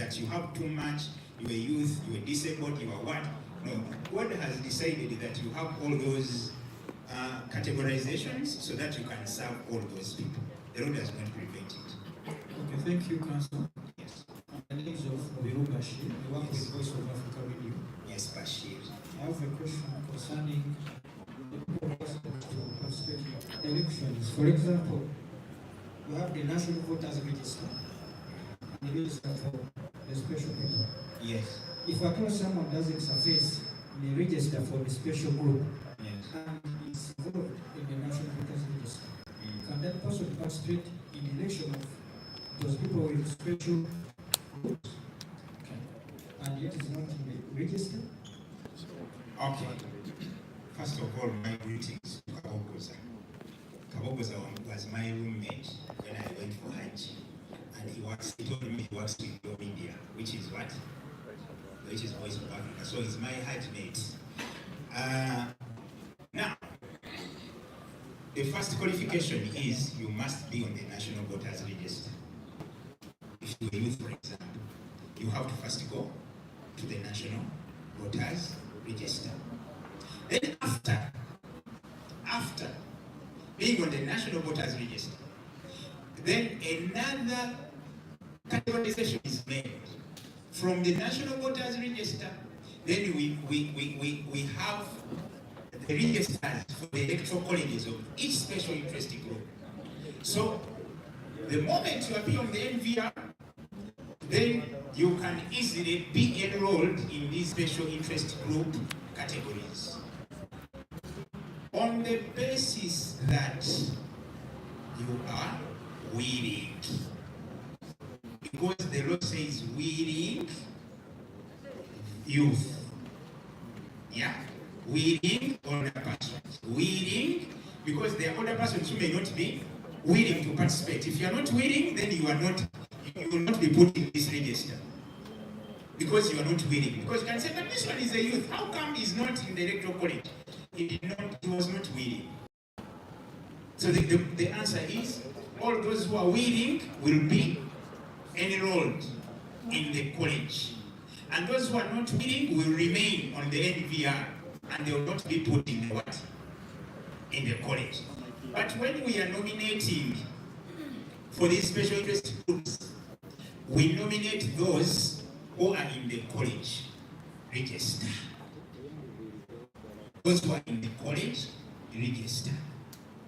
that you have too much, you are youth, you are disabled, you are what. No, God has decided that you have all those categorizations so that you can serve all those people. The law does not prevent it. Okay, thank you, Council. Yes. On the names of Obiru Bashir, I work with Voice of Africa Radio. Yes, Bashir. I have a question concerning the elections. For example, you have the National Voters Register and the register for the special people. Yes. If at all someone doesn't suffice the register for the special group, yes, and is involved in the National Voters Register, can that person participate in the election of those people with special groups? Okay. And yet is not in the register? Okay. First of all, my greetings to Kabogoza. Kabogoza was my roommate when I went for Hajj. And he told me he works with your media, which is what? Which is Voice of Africa. So he's my Hajj mate. Now, the first qualification is you must be on the National Voters Register. If you're a youth, for example, you have to first go to the National Voters Register. Then after being on the National Voters Register, then another categorization is made. From the National Voters Register, then we have the registers for the electoral colleges of each special interest group. So the moment you appear on the NVR, then you can easily be enrolled in these special interest group categories. On the basis that you are willing, because the law says willing youth. Yeah? Willing older persons. Willing, because there are older persons who may not be willing to participate. If you are not willing, then you will not be put in this register. Because you are not willing. Because you can say, but this one is a youth. How come he's not in the electoral college? He was not willing. So the answer is, all those who are willing will be enrolled in the college. And those who are not willing will remain on the NVR and they will not be put in the what? In the college. But when we are nominating for these special interest groups, we nominate those who are in the college register. Those who are in the college register,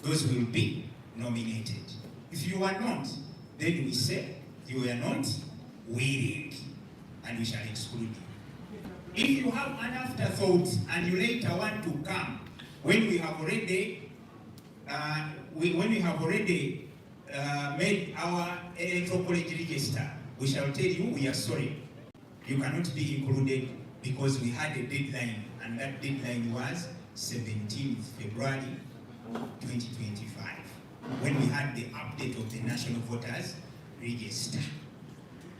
those will be nominated. If you are not, then we say you are not willing, and we shall exclude you. If you have an afterthought and you later want to come, when we have already made our electoral college register, we shall tell you we are sorry. You cannot be included because we had a deadline, and that deadline was 17th February 2025, when we had the update of the National Voters Register.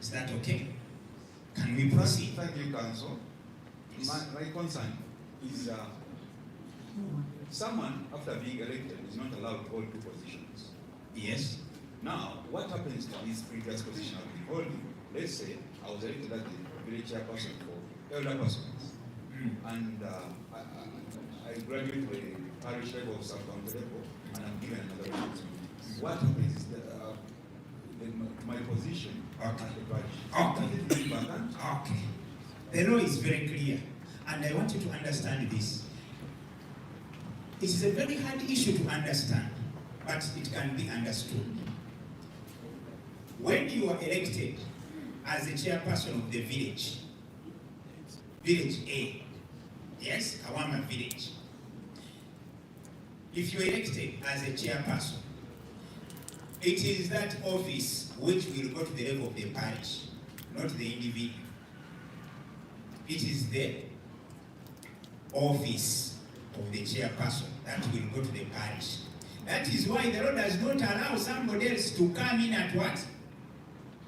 Is that okay? Can we proceed? Thank you, Council. Yes. My concern is someone, after being elected, is not allowed to hold two positions. Yes. Now, what happens to this previous position I've been holding? Let's say I was elected as the village chairperson for elder persons, and I graduate to the parish level or sub-county level, and I'm given another responsibility. What happens is that my position at the parish. Okay. The law is very clear, and I want you to understand this. It is a very hard issue to understand, but it can be understood. When you are elected as a chairperson of the village, village A, yes, Kawama village, if you are elected as a chairperson, it is that office which will go to the level of the parish, not the individual. It is the office of the chairperson that will go to the parish. That is why the law does not allow somebody else to come in at what?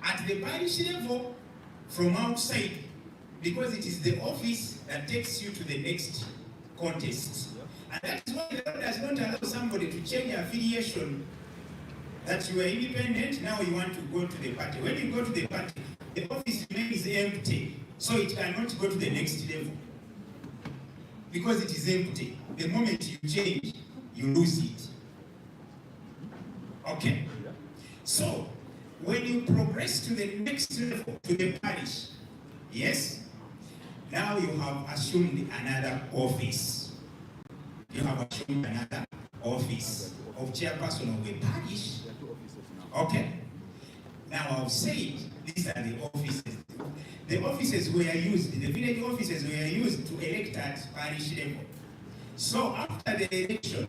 At the parish level from outside, because it is the office that takes you to the next contest. And that is why the law does not allow somebody to change affiliation, that you are independent, now you want to go to the party. When you go to the party, the office remains empty, so it cannot go to the next level. Because it is empty. The moment you change, you lose it. Okay. So, when you progress to the next level, to the parish, yes, now you have assumed another office. You have assumed another office of chairperson of a parish. Okay. Now I've said these are the offices. The offices were used, the village offices were used to elect at parish level. So after the election,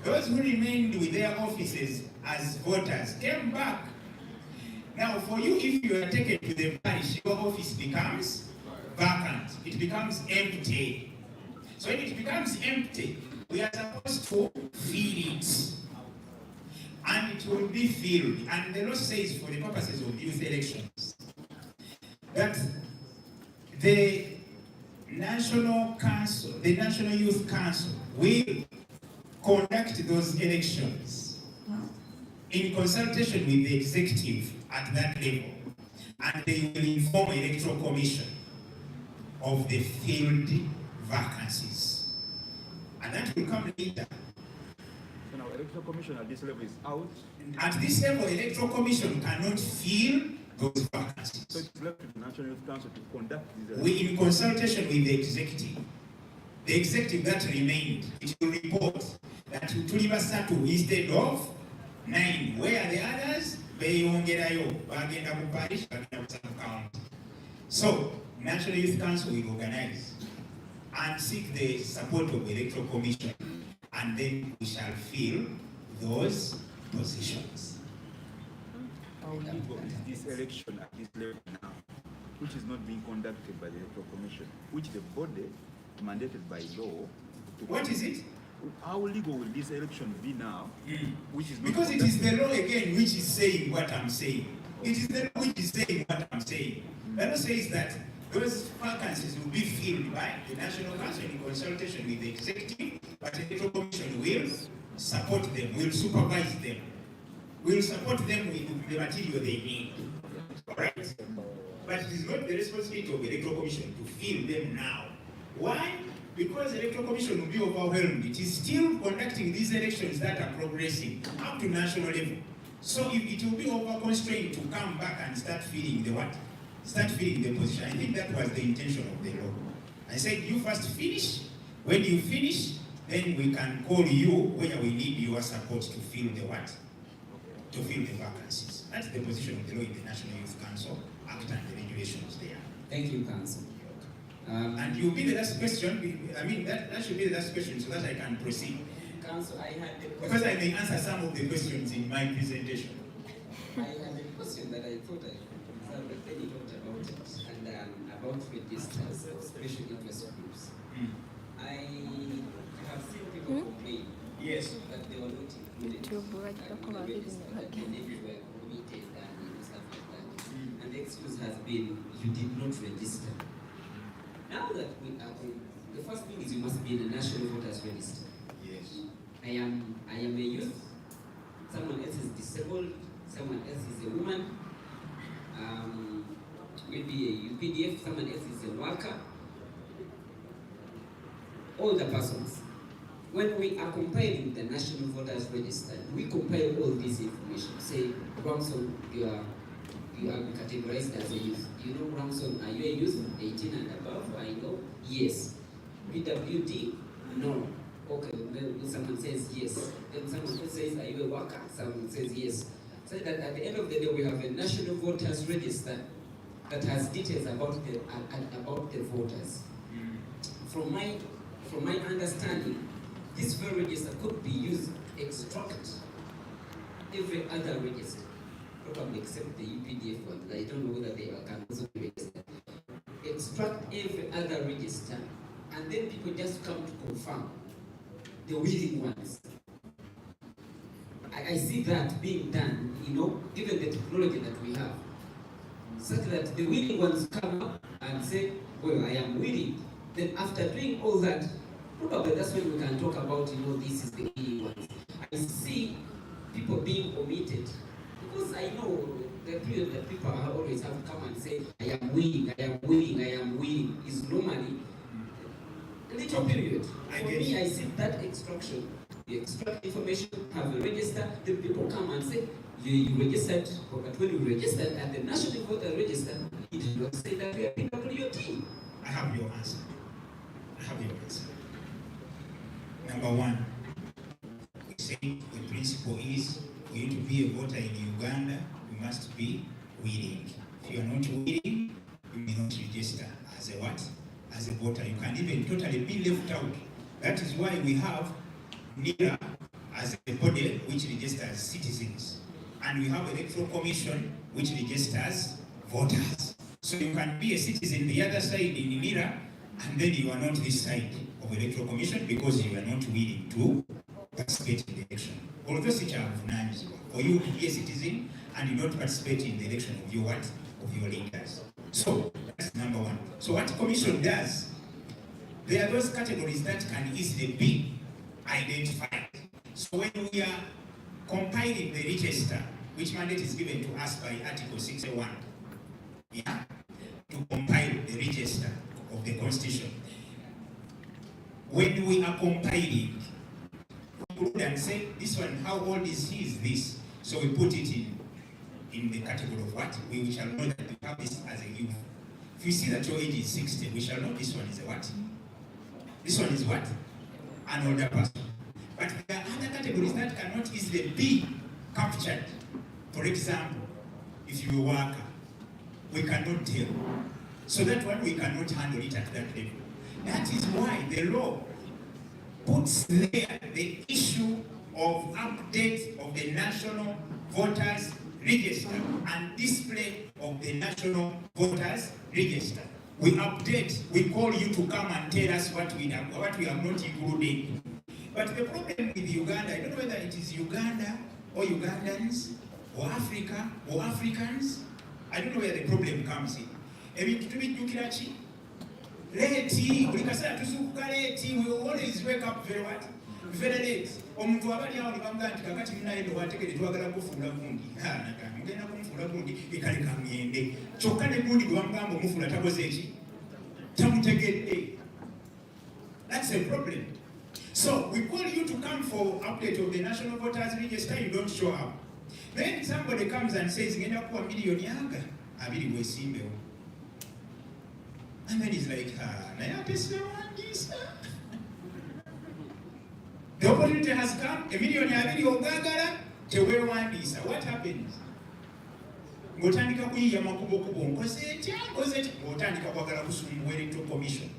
those who remained with their offices as voters came back. Now for you, if you are taken to the parish, your office becomes vacant. It becomes empty. So when it becomes empty, we are supposed to fill it. And it will be filled. And the law says, for the purposes of youth elections, that the National Council, the National Youth Council, will conduct those elections in consultation with the executive at that level. And they will inform the Electoral Commission of the filled vacancies. And that will come later. So now Electoral Commission at this level is out. At this level, Electoral Commission cannot fill those vacancies. So it's left to the National Youth Council to conduct these elections. We, in consultation with the executive that remained, it will report that tulibasatu instead of 9. Where are the others? Beyongerayo, bagenda ku parish, bagenda ku sub-county. So, National Youth Council will organize and seek the support of the Electoral Commission, and then we shall fill those positions. How legal is this election at this level now, which is not being conducted by the Electoral Commission, which the body mandated by law? What is it? How legal will this election be now, which is not because it is the law again which is saying what I'm saying. It is the law which is saying what I'm saying. The law says that those vacancies will be filled by the National Council in consultation with the executive, but the Electoral Commission will support them, will supervise them, will support them with the material they need. Alright? But it is not the responsibility of the Electoral Commission to fill them now. Why? Because the Electoral Commission will be overwhelmed. It is still conducting these elections that are progressing up to national level. So it will be over-constrained to come back and start filling the what? Start filling the position. I think that was the intention of the law. I said, you first finish. When you finish, then we can call you where we need your support to fill the what? To fill the vacancies. That's the position of the law in the National Youth Council Act and the regulations there. Thank you, Council. And you'll be the last question. I mean, that should be the last question so that I can proceed. Council, I had a question. Because I may answer some of the questions in my presentation. I had a question that I thought I could reserve, but then you talked about it, and about registers of special interest groups. I have seen people complain Yes. that they were not included, and the register, that they were committed and stuff like that. And the excuse has been, you did not register. Now that we are on, the first thing is you must be in the National Voters Register. Yes. I am a youth, someone else is disabled, someone else is a woman, maybe a UPDF, someone else is a worker, all the persons. When we are comparing the National Voters Register, we compare all this information. Say, Ramson, you are categorized as a youth. You know, Ramson, are you a youth, 18 and above? I know, yes. PWD, no. Okay, then someone says yes. Then someone else says, are you a worker? Someone says yes. So that at the end of the day, we have a National Voters Register that has details about the voters. From my understanding, this very register could be used to extract every other register, probably except the UPDF one. I don't know whether they can also be registered. Extract every other register, and then people just come to confirm the willing ones. I see that being done, given the technology that we have, such that the willing ones come up and say, well, I am willing. Then after doing all that, probably that's when we can talk about, this is the willing ones. I see people being omitted, because I know the period that people are always have to come and say, I am willing, I am willing, I am willing, is normally a little period. For me, I see that extraction. You extract information, have a register, then people come and say, you registered, but when you registered at the National Voter Register, it did not say that you are PWT. I have your answer. I have your answer. Number one, we say the principle is for you to be a voter in Uganda, you must be willing. If you are not willing, you may not register as a what? As a voter. You can even totally be left out. That is why we have NIRA as a body which registers citizens. And we have Electoral Commission which registers voters. So you can be a citizen the other side in NIRA, and then you are not this side of Electoral Commission because you are not willing to participate in the election. All of those which are for you to be a citizen and you don't participate in the election of your what? Of your leaders. So that's number one. So what commission does, there are those categories that can easily be identified. So when we are compiling the register, which mandate is given to us by Article 61, yeah, to compile the register of the Constitution. When we are compiling, we would and say, this one, how old is he? Is this? So we put it in the category of what? We shall know that we have this as a youth. If you see that your age is 60, we shall know this one is a what? This one is what? An older person. But there are other categories that cannot easily be captured. For example, if you're a worker, we cannot tell. So that one we cannot handle it at that level. That is why the law puts there the issue of update of the National Voters Register and display of the National Voters Register. We update, we call you to come and tell us what we have not included. But the problem with Uganda, I don't know whether it is Uganda or Ugandans or Africa or Africans. I don't know where the problem comes in. Ebintu tubijjukira ki? Late, buli kaseera tuzuukuka late, we always wake up very what? Very late. Omuntu abali awo ne bamugamba nti kakati munaye ne bwategere twagala kufuula gundi. Mugenda kumufuula gundi ekaleka ngende. Kyokka ne gundi gwe bamugamba omufuula takoze eki? Tamutegedde. That's a problem. So we call you to come for update of the National Voters Register, you don't show up. Then somebody comes and says, ngenda kuwa milioni anga, abiri bwesimbewo. And then he's like, naye ate sibawandiisa. The opportunity has come, emiliyoni abiri ogagala, teweewandiisa. What happens? Ng'otandika kuyiya makubokubo, nkoze etya, ng'otandika kwagala kusumbuwa Electoral Commission.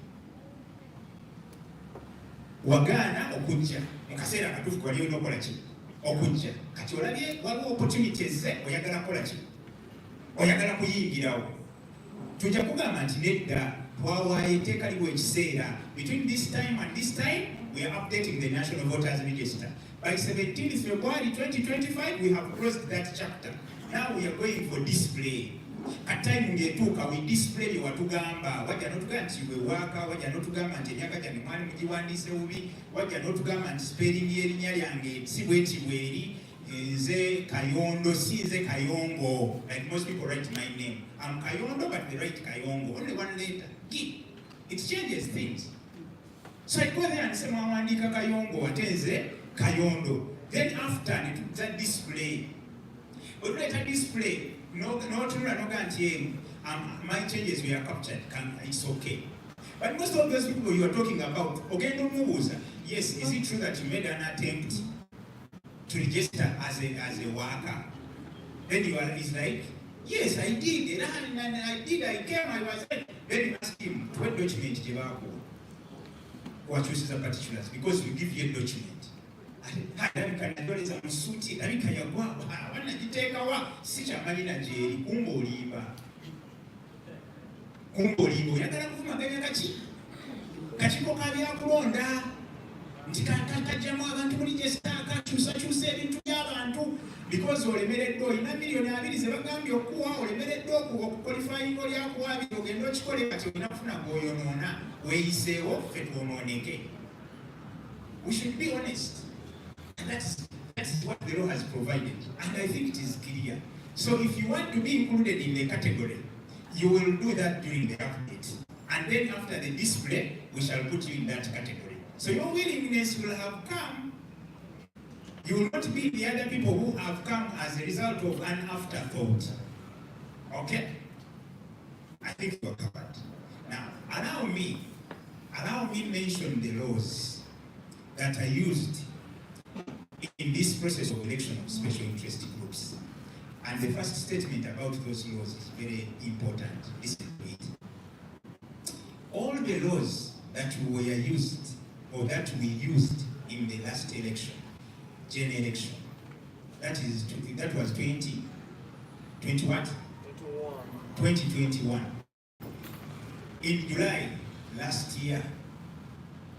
Wagaana okujja mu kaseera akatuufu kwali olina okukola ki? Okujja. Kati olabye waliwo opportunities oyagala kukola ki? Oyagala kuyingirawo. Tujja kugamba nti nedda twawaayo etteeka liwo ekiseera. Between this time and this time, we are updating the National Voters Register. By 17th February 2025, we have closed that chapter. Now we are going for display. At time ngetuuka we display bye watugamba. Wajja n'otugamba nti we waaka, wajja n'otugamba nti emyaka gyange mwali mugiwandiise bubi, wajja n'otugamba nti spelling y'erinnya lyange si bweti bweri, nze Kayondo, si nze Kayongo. Like most people write my name. I'm Kayondo, but they write Kayongo. Only one letter. It changes things. So I go there and say, mwawandika Kayongo, ate nze Kayondo. Then after, that display. But later display, no guarantee my changes were captured. It's okay. But most of those people you are talking about, okay, no moves. Yes, is it true that you made an attempt to register as a worker? Then you are, it's like, yes, I did. And I did. I came. I was. Then you ask him, what document did you have? What chooses the particulars? Because we give you a document. Ndabika musuti ndabika yagwa wanagiteekawa si kyamalina gyeri kumba olimba oyagala kuvumaganya kakiiko kabyakulonda nti kakajjamu abantu buli gyesitaaka kyusakyusa ebintu by'abantu because olemereddwa olina miliyoni abiri ze bagambye okuwa olemereddwa okukwalifayinga olyakuwa abiri ogenda okikole kati olina kufuna g'oyonoona weeyiseewo ffe twonooneke. We should be honest. And that's what the law has provided. And I think it is clear. So if you want to be included in the category, you will do that during the update. And then after the display, we shall put you in that category. So your willingness will have come. You will not be the other people who have come as a result of an afterthought. Okay? I think you're covered. Now, allow me mention the laws that are used in this process of election of special interest groups. And the first statement about those laws is very important. Listen to it. All the laws that were used, or that we used in the last election, general election, that was 2021. In July last year,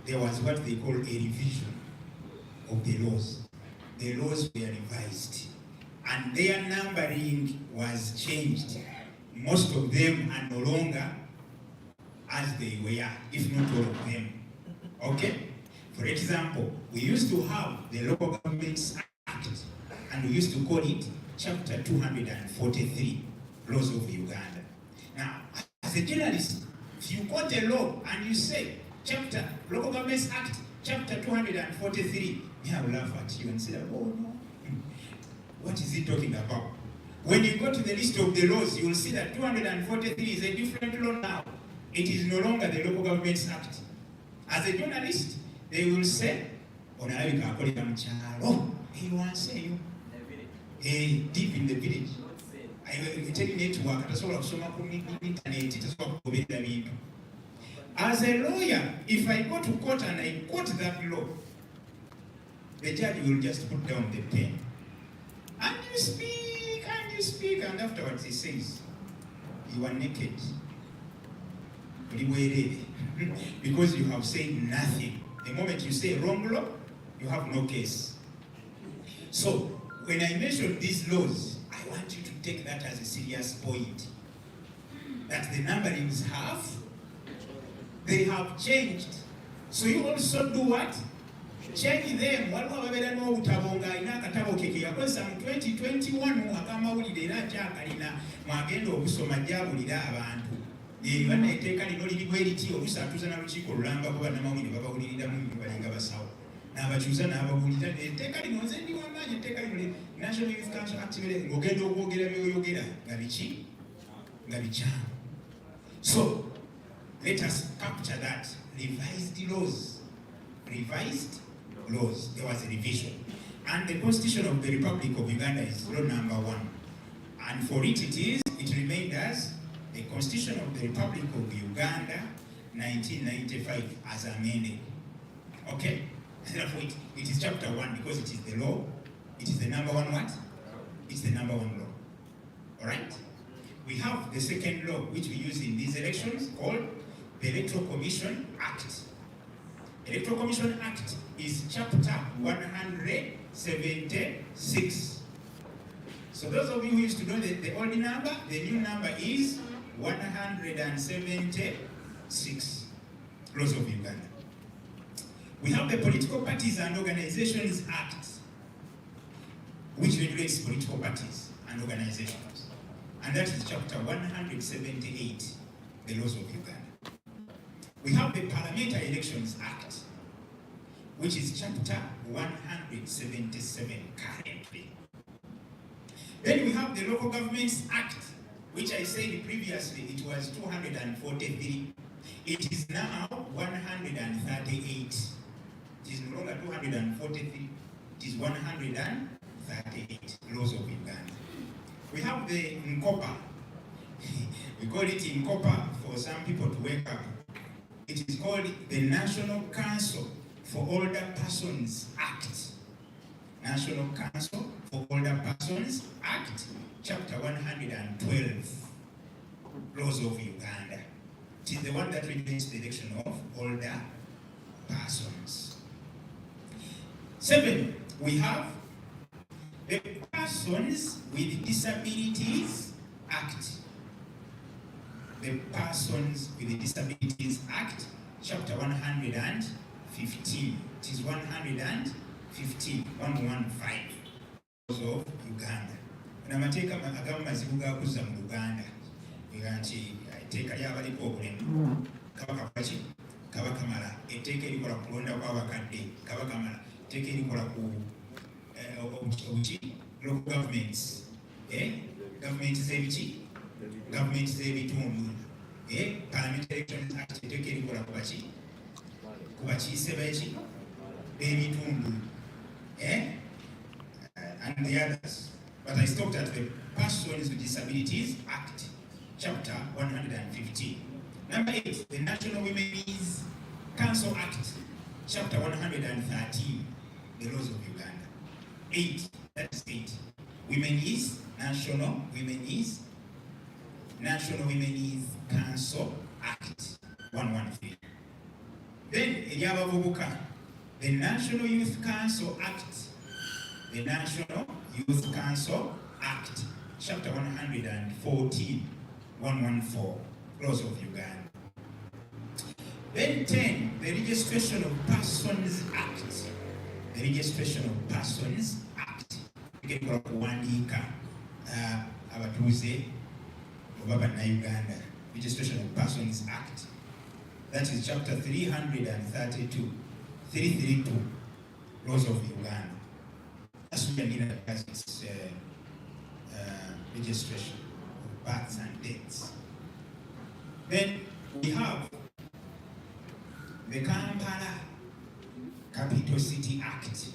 there was what they call a revision of the laws. The laws were revised, and their numbering was changed. Most of them are no longer as they were, if not all of them. Okay? For example, we used to have the Local Governments Act, and we used to call it Chapter 243, Laws of Uganda. Now, as a journalist, if you quote a law and you say, Local Governments Act, Chapter 243, I will laugh at you and say, oh no, what is he talking about? When you go to the list of the laws, you will see that 243 is a different law now. It is no longer the Local Governments Act. As a journalist, they will say, oh, he wants to say you. Deep in the village. I will tell you network, that's all of some internet, that's what we. As a lawyer, if I go to court and I quote that law, the judge will just put down the pen. And you speak, and afterwards he says, you are naked. Because you have said nothing. The moment you say wrong law, you have no case. So, when I mention these laws, I want you to take that as a serious point. That the numberings they have changed. So you also do what? Change them. What we have no utabonga ina katabo keke yakosa mu 2021 akamawulire era kyakalina mwagenda okusoma jabulira abantu. Bana eteeka lino liri bwe liti olusatuza na lukiiko lulamba kuba namawulire babawulirira mu balinga basawo. N'abakyuza n'abawulira etteeka lino nze ndi wamaanyi etteeka lino National Youth Council Act ng'ogenda okwogera byoyogera nga biki nga bikyamu. So let us capture that. Revised laws. There was a revision. And the Constitution of the Republic of Uganda is law number 1. And for it remained as the Constitution of the Republic of Uganda, 1995, as amended. Okay? Therefore, it is chapter 1 because it is the law. It is the number 1 what? It's the number 1 law. Alright? We have the second law which we use in these elections called the Electoral Commission Act. Electoral Commission Act is chapter 176. So those of you who used to know the old number, the new number is 176. Laws of Uganda. We have the Political Parties and Organizations Act, which regulates political parties and organizations. And that is chapter 178, the laws of Uganda. We have the Parliamentary Elections Act, which is chapter 177 currently. Then we have the Local Governments Act, which I said previously it was 243. It is now 138. It is no longer 243, it is 138 laws of Uganda. We have the Nkopa. We call it Nkopa for some people to wake up. It is called the National Council for Older Persons Act. National Council for Older Persons Act, chapter 112, laws of Uganda. It is the one that regulates the election of older persons. 7, we have the Persons with Disabilities Act. The Persons with Disabilities Act, chapter 115. It is 115, 115, laws of Uganda. n'amateeka agamu mazibu gakuzza mu Luganda era nti etteeka ly'abaliko obulemu kaba kakola kaba kamala, etteeka erikola ku kulonda kw'abakadde kaba kamala, etteeka erikola ku local governments, gavumenti z'ebiki, gavumenti z'ebitundu, Parliament Elections Act etteeka erikola ku bakiise b'ebitundu, and the others. But I stopped at the Persons with Disabilities Act, Chapter 115. Number 8, the National Women's Council Act, Chapter 113, the laws of Uganda. 8, that's 8. National Women's Council Act 113. Then, Eliabavubuka, the National Youth Council Act, the National Youth Council Act, Chapter 114, 114, laws of Uganda. Then 10, the Registration of Persons Act. The Registration of Persons Act. You can call kuwandiika abatuuze oba bannayuganda. Registration of Persons Act. That is Chapter 332, 332, laws of Uganda. That's what I mean as its registration of births and dates. Then we have the Kampala Capital City Act.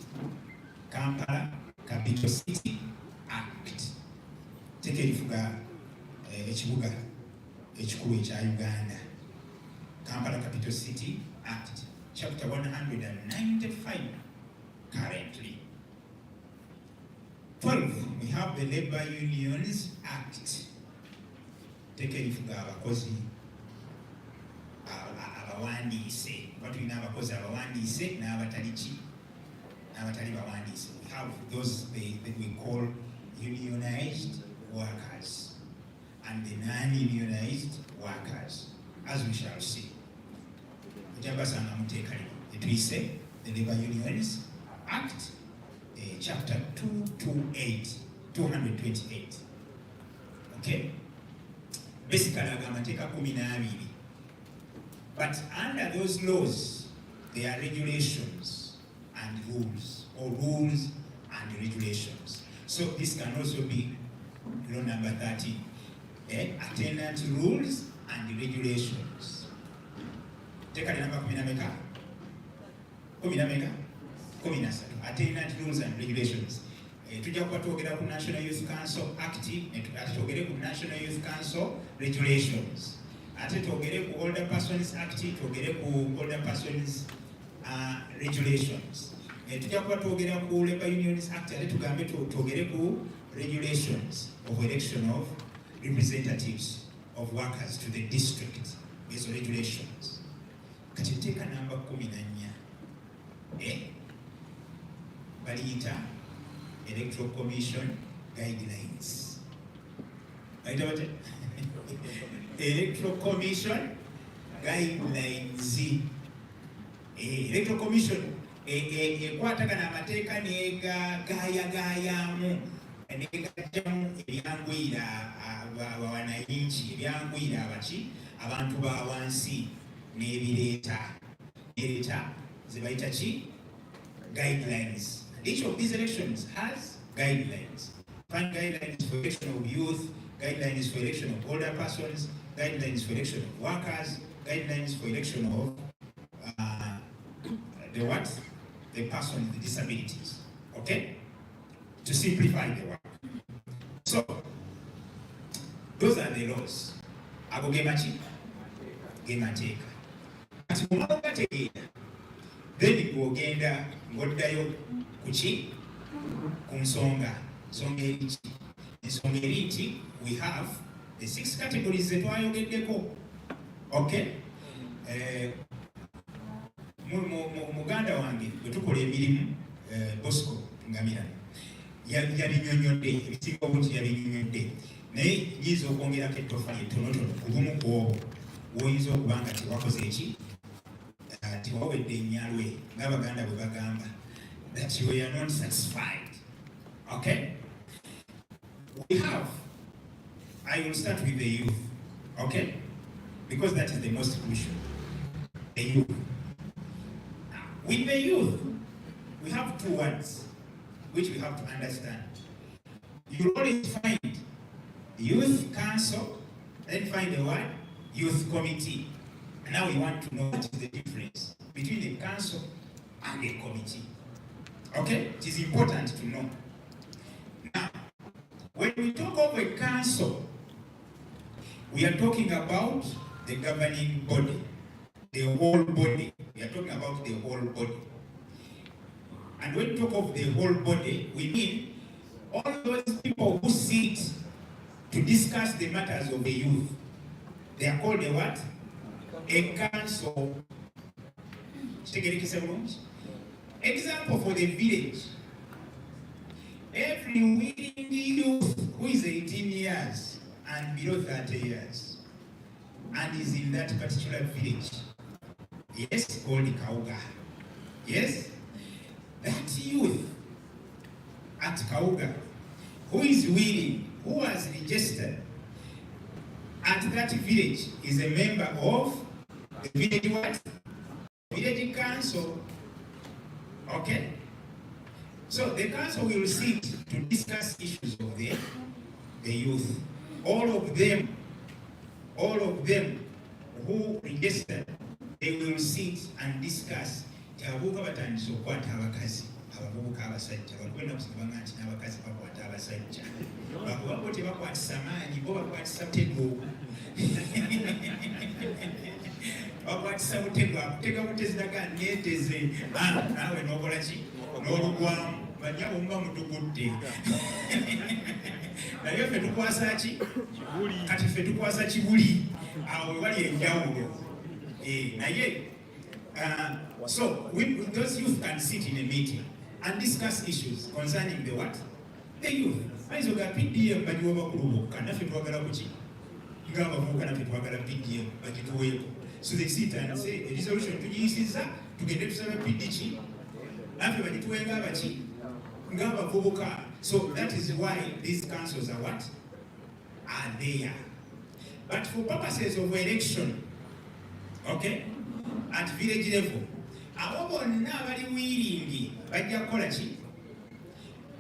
Kampala Capital City Act. Tekerifuga ekibuga ekikulu ekya Uganda. Kampala Capital City Act, Chapter 195 currently. 12, we have the Labor Unions Act. Tekerifuga abakozi abawandiise, batulina abakozi abawandiise n'abatali bawandiise. We have those that we call unionized workers and the non-unionized workers, as we shall see. Ujabasanga muteeka etuyise the Labor Unions Act, Chapter 228. Okay? Basically, agamateka 12. But under those laws, there are regulations and rules, or rules and regulations. So this can also be law number 13. Attendant rules and regulations. Take a number 13. Attendant rules and regulations. Tujja kuba twogera ku National Youth Council Act, ate twogere ku National Youth Council Regulations. Ate twogere ku Older Persons Act, twogere ku Older Persons Regulations. Tujja kuba twogera ku Labor Unions Act, ate tugambe twogere ku regulations of election of representatives of workers to the district. These regulations. Kati teeka number 14. Baliyita Electoral Commission guidelines. Electoral Commission guidelines. Electoral Commission ekwatagana amateeka negagayagayamu negajjamu ebyangwira wananchi, ebyangwira abantu ba wansi n'ebireeta zibayita ki guidelines. Each of these elections has guidelines. Find guidelines for election of youth, guidelines for election of older persons, guidelines for election of workers, guidelines for election of the person with disabilities. Okay? To simplify the work. So, those are the laws. Ago gemachi? Gemateeka. Kati kumala gategeera. Then ng'ogenda ng'oddayo kuki? Ku nsonga. Nsonga eriki? Ensonga eriki, we have the 6 categories that twayogeddeko. Okay? Muganda wange bwe tukola emirimu Bosco Ngamira yabinyonyodde, ebisinga obungi yabinyonyodde, naye nyinza okwongerako ettofali ettonotono ku bumu ku obwo woyinza okuba nga tewakoze eki, tewawedde ennyalwe ng'Abaganda bwe bagamba, that you are not satisfied. Okay? We have, I will start with the youth, okay? Because that is the most crucial. The youth. With the youth, we have two words which we have to understand. You always find youth council, then find the word youth committee. And now we want to know what is the difference between the council and the committee. Okay? It is important to know. Now, when we talk of a council, we are talking about the governing body, the whole body. We are talking about the whole body. And when we talk of the whole body, we mean all those people who sit to discuss the matters of the youth. They are called a what? A council. Example for the village. Every willing youth who is 18 years and below 30 years and is in that particular village, yes, called Kauga. Yes? That youth at Kauga who is willing, who has registered at that village is a member of the village what? Village council. Okay? So the council will sit to discuss issues of the youth. All of them who registered, they will sit and discuss. Abavubuka batandise okukwata abakazi, abavubuka abasajja, bakwenda kusibanga nti n'abakazi bakwata abasajja. Bakuba bo tebakwatisa maanyi, bo bakwatisa mutego. Bakwatisa mutego, akutega muteziraga neeteze. Naawe n'okola ki? N'olugwamu. Bajja bomba mutugudde. Naye ffe tukwasa ki? Kati ffe tukwasa kibuli. Awo wali enjawulo. Naye so those youth can sit in a meeting and discuss issues concerning the what? The youth. Aizo ga PDM bajiwa bakulu kana ffe twagala kuki? Ng'abavubuka naffe twagala PDM bagituweeko. So they sit and say a resolution tugiyisiza tugende tusaba PDG naffe bagituwenga abaki? Ng'abavubuka. So that is why these councils are what? Are there. But for purposes of election, okay, at village level, abo bonna abali willing bajja kukola ki?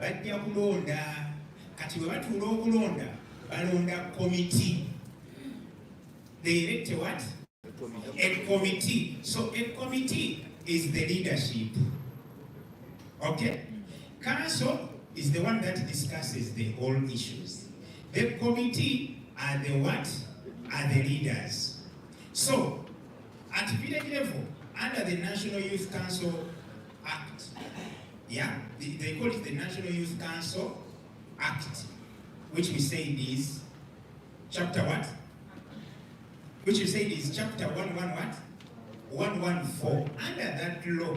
Bajja kulonda. Kati bwe batuula okulonda, balonda committee. They elect a what? A committee. So a committee is the leadership. Okay? Council is the one that discusses the whole issues. The committee are the what? Are the leaders. So, at village level, under the National Youth Council Act, yeah, they call it the National Youth Council Act, which we say is chapter what? Which we say is chapter 114. Under that law,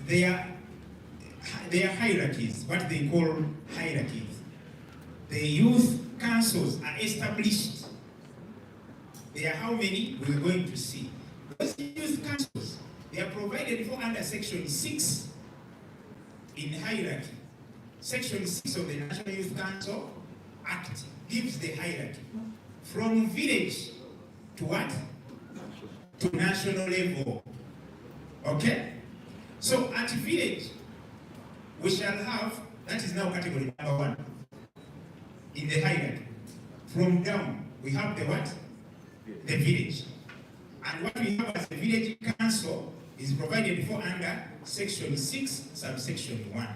there are hierarchies, what they call hierarchies. The youth councils are established. There are how many? We're going to see. Those youth councils, they are provided for under section 6 in hierarchy. Section 6 of the National Youth Council Act gives the hierarchy from village to what? To national level. Okay? So at village, we shall have, that is now category number 1 in the hierarchy. From down, we have the what? The village. And what we have as the village council is provided for under section 6, subsection 1.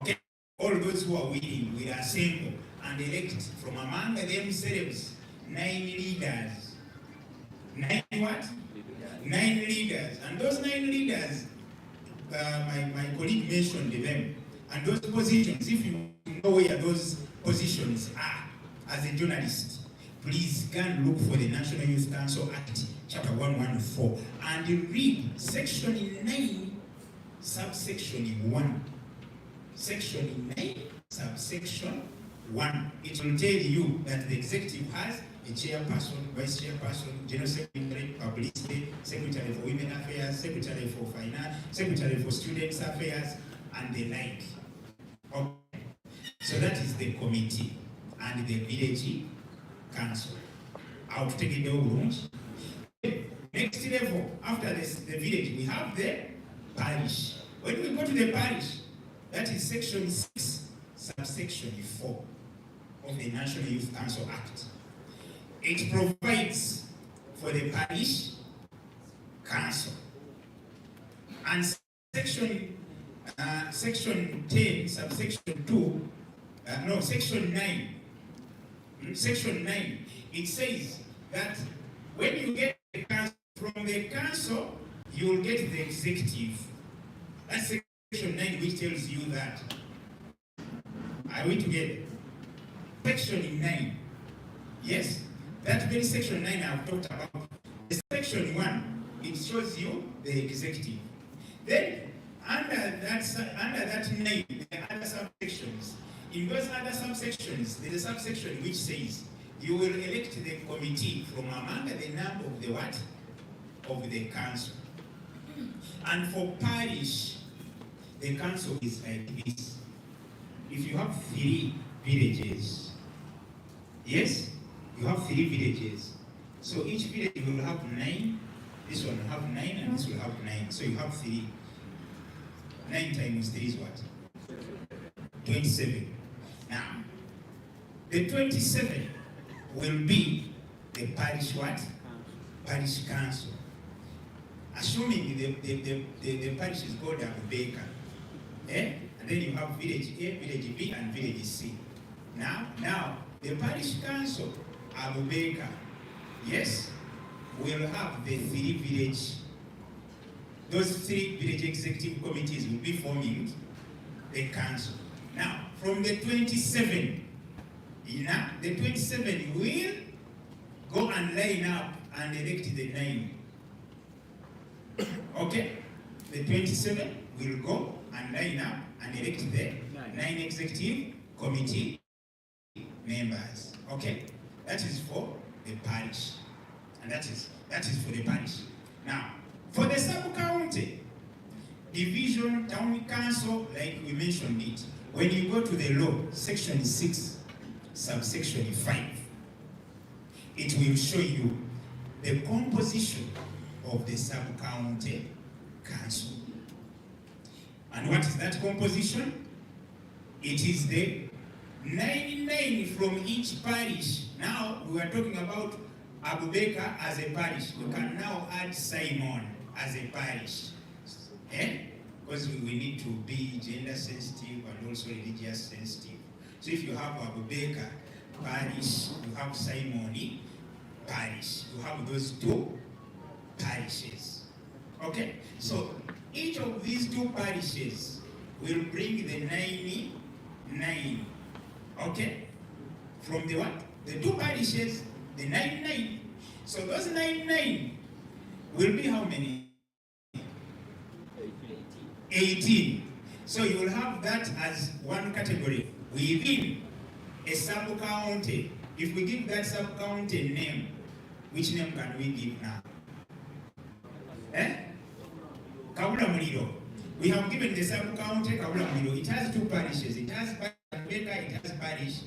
Okay? All those who are willing will assemble and elect from among themselves 9 leaders. 9 what? 9 leaders. And those 9 leaders, my colleague mentioned them. And those positions, if you know where those positions are as a journalist, please go and look for the National Youth Council Act, chapter 114, and you read section 9, subsection 1. Section 9, subsection 1. It will tell you that the executive has a chairperson, vice chairperson, general secretary, publicity, secretary for women affairs, secretary for finance, secretary for students affairs, and the like. Okay. So that is the committee and the village council. I'll take it over. Next level, after this, the village, we have the parish. When we go to the parish, that is section 6, subsection 4 of the National Youth Council Act. It provides for the parish council. And section 10, subsection 2, section 9. Section 9, it says that when you get the council, from the council, you will get the executive. That's section 9, which tells you that. Are we together? Section 9. Yes? That very section 9 I've talked about. The section 1, it shows you the executive. Then, under that 9, there are other subsections. In those other subsections, there's a subsection which says you will elect the committee from among the number of the what? Of the council. And for parish, the council is like this. If you have 3 villages, yes, you have 3 villages. So each village will have 9. This one will have 9, and this will have 9. So you have 3. 9 times 3 is what? 27. Now, the 27 will be the parish what? Parish council. Assuming the parish is called vacant. And then you have village A, village B, and village C. Now the parish council, vacant, yes, will have the 3 village. Those 3 village executive committees will be forming the council. Now, from the 27, the 27 will go and line up and elect the 9. Okay? The 27 will go and line up and elect the 9 executive committee members. Okay? That is for the parish. And that is for the parish. Now, for the sub-county, division, town council, like we mentioned it, when you go to the law, section 6, subsection 5, it will show you the composition of the sub-county council. And what is that composition? It is the 99 from each parish. Now, we are talking about Abubeka as a parish. We can now add Simon as a parish. Because we need to be gender sensitive and also religious sensitive. So if you have Abubeka parish, you have Simoni parish. You have those 2 parishes. Okay? So each of these 2 parishes will bring the 99. Okay? From the what? The 2 parishes, the 99. So those 99 will be how many? 18. So you will have that as one category within a sub-county. If we give that sub-county name, which name can we give now? Kabula Muliro. We have given the sub-county Kabula Muliro. It has 2 parishes. It has Abubeka, it has parish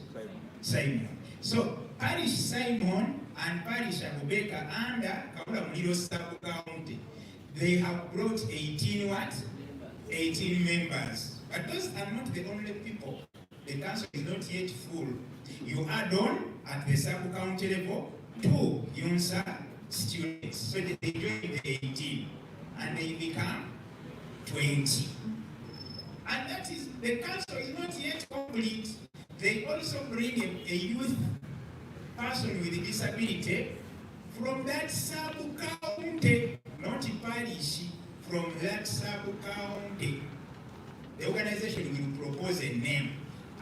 Simon. So parish Simon and parish Abubeka under Kabula Muliro sub-county, they have brought 18 what? 18 members. But those are not the only people. The council is not yet full. You add on at the sub-county level 2 UNSA students. So they join the 18 and they become 20. And that is, the council is not yet complete. They also bring a youth person with a disability from that sub-county, not parish. From that sub-county, the organization will propose a name,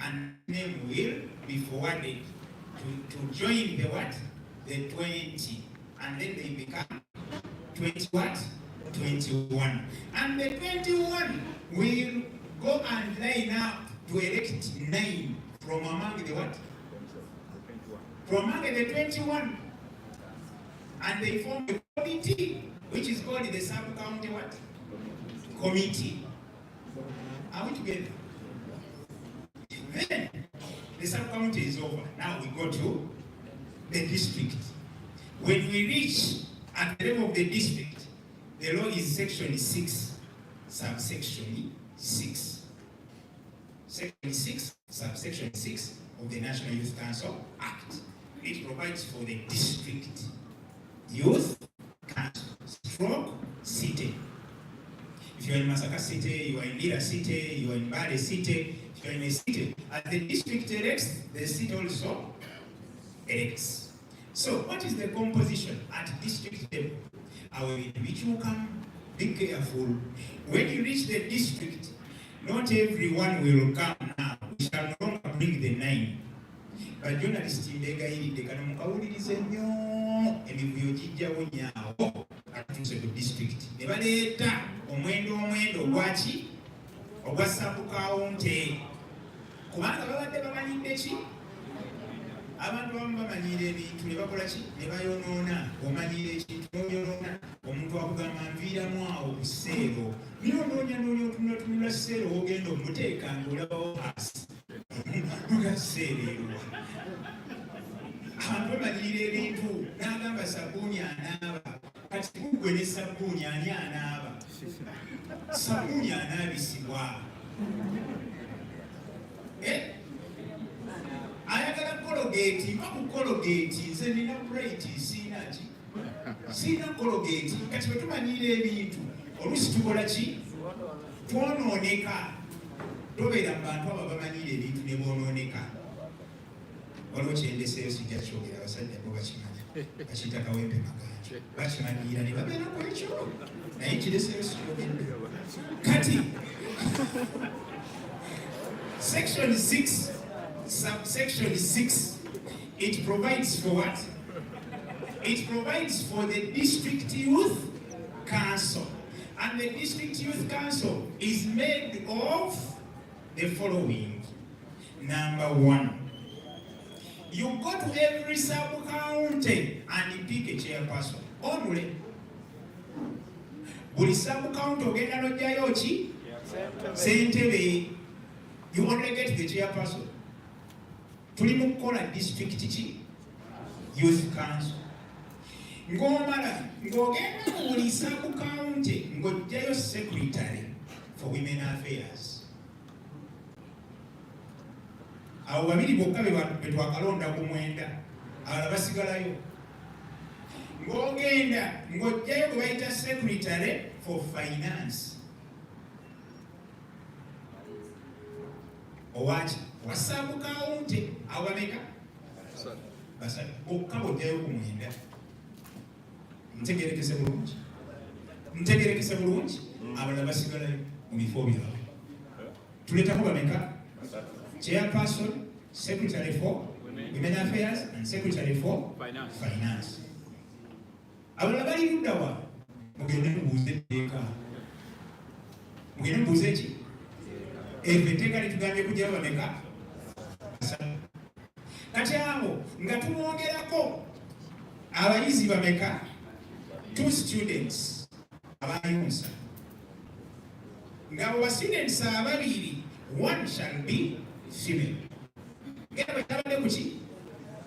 and the name will be forwarded to join the what? The 20. And then they become 20 what? 21. And the 21 will go and line up to elect 9 from among the what? From among the 21. And they form a committee, which is called the sub-county what? Committee. Are we together? Then, the sub-county is over. Now we go to the district. When we reach at the level of the district, the law is section 6, subsection 6. Section 6, subsection 6 of the National Youth Council Act. It provides for the district youth council, stroke city. If you are in Masaka City, you are in Lira City, you are in Bade City, if you are in a city, as the district elects, the city also elects. So, what is the composition at district level? Which you can be careful. When you reach the district, not everyone will come now. We shall no longer bring the 9. But journalists in the guide, they can only no, and if you did your at the district. Never later, omwendo, wachi, or WhatsApp county. Kumanga babadde bamanyidde ki? Abantu abamu bamanyira ebintu ne bakola ki? Ne bayonoona. Omanyira ekintu n'oyonoona. Omuntu akugamba nviiramu awo ku sseero. N'onoonya otunula sseero ogenda omuteeka ng'olabawo hasi. Nga sseero eruwa. Abantu bamanyira ebintu n'agamba sabbuuni anaaba. Kati gwe ne sabbuuni ani anaaba? Sabbuuni anaabisibwa. Ayagala kologeti, maku kologeti, nze nina bright siina ki? Siina kologeti, kati bwe tumanyira ebintu, oluusi tukola ki? Twonooneka. Tobeera mu bantu abo bamanyira ebintu ne boonooneka. Waliwo kyendeseeyo sijja kyogera abasajja bo bakimanyi. Bakiyita kawempe maganja. Bakimanyira ne babeera ku ekyo. Naye kireseeyo sikyogedde. Kati Section 6, subsection 6, it provides for what? It provides for the district youth council. And the district youth council is made of the following. Number 1, you go to every sub-county and you pick a chairperson. Only. Buli sub-county ogenda n'ojjayo ki? Ssentebe. You only get the chairperson. Tuli mu kukola district ki? Youth council. Ng'omala, ng'ogenda mu buli sub-county ng'ojjayo secretary for women affairs. Awo babiri bokka be twakalonda ku 9, abalala basigalayo. Ng'ogenda ng'ojjayo gwe bayita secretary for finance. Owachi, wasabu kaunti, awameka? Basatu. Bokka bojjayo ku 9. Ntegerekese bulungi. Ntegerekese bulungi. Abalala basigalayo mu bifo byabwe. Tuleetako bameka? Chairperson, secretary for women affairs, and secretary for finance. Abalala bali ludda wa? Mugende mubuuze etteeka. Mugende mubuuze ki? Etteeka litugambye kujjayo bameka? Kati abo nga tumwongerako abayizi bameka? 2 students abayonsa. Ng'abo ba students ababiri, 1 shall be female. Ngera bwe tabadde ku ki?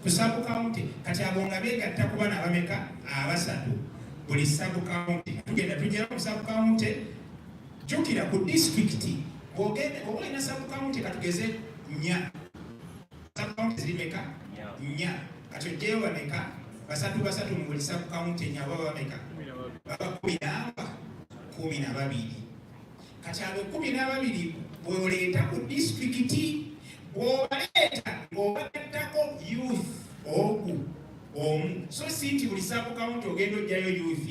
Ku sub-county. Kati abo nga beegatta ku bana abameka? Abasatu. Buli sub-county. Tugenda tujjayo ku sub-county. Jjukira ku district. Oba olina sub-county katugeze 4. Sub-county ziri meka? 4. Kati ojjeyo bameka? Basatu mu buli sub-county 4 baba bameka? Baba 12. Kati abo 12 bw'oleeta ku district, bw'obaleeta ng'obagattako youth omu. So si nti buli sub-county ogenda ojjayo youth.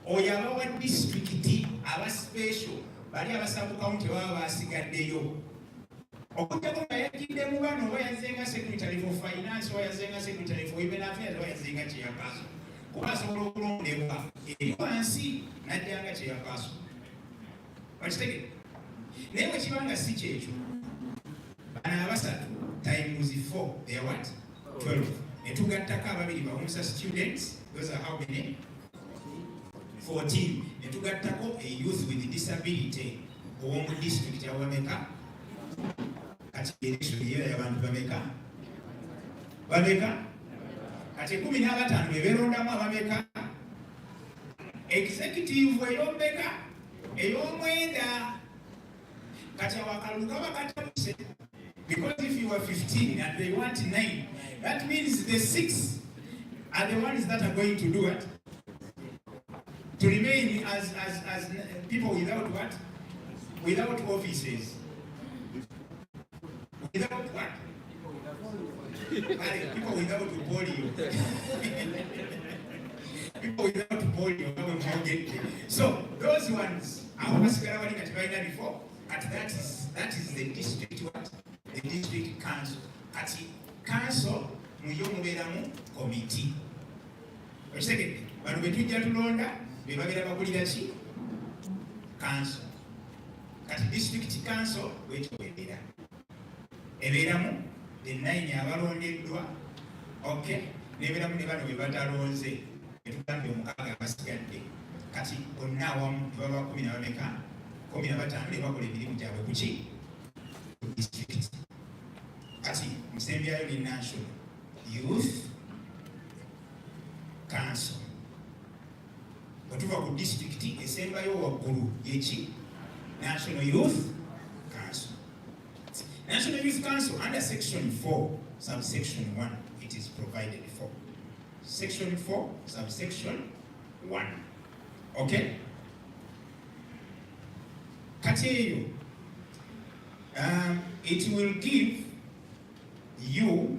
Oyo aba wa district aba special. Bali aba sub-county baba basigaddeyo. Okuddako nga yajjidde mu bano oba yazzenga secretary for finance, oba yazzenga secretary for women affairs, oba yazzenga chairperson. Kuba asobola okulondebwa eri wansi n'ajjanga chairperson. Wakitegere? Naye bwe kiba nga si kyekyo, bano abasatu times 4, they are what? 12. Ne tugattako ababiri bawunsa students, those are how many? 14. Ne tugattako a youth with disability ow'omu district awameka? Kati kati election yeera y'abantu bameka? Bameka? Kati 15 bebeerondamu abameka? Executive ey'omeka? Ey'omwenda. Kati awakalulu kaba katabuse. Because if you are 15 and they want 9, that means the 6 are the ones that are going to do it. To remain as people without what? Without offices. Without what? People without polio. People without polio. So those ones, our before, that is the district what? The district council. At council, muyo muberamu committee. Second, bano betujja tulonda bebabeera bakulira ki? Council. Kati district council bwetyo bwebeera. Ebeeramu the 9 abalondeddwa, okay, nebeeramu ne bano be batalonze betugambe 6 abasigadde. Kati bonna awamu baba 10 bameka? 15 ne bakola emirimu gyabwe kuki? Ku district. Kati musembyayo ne National Youth Council. Otuva ku district esembayo waggulu yeki? National Youth Council. National Youth Council under section 4 subsection 1 it is provided for. Section 4 subsection 1. Okay? Kati eyo it will give you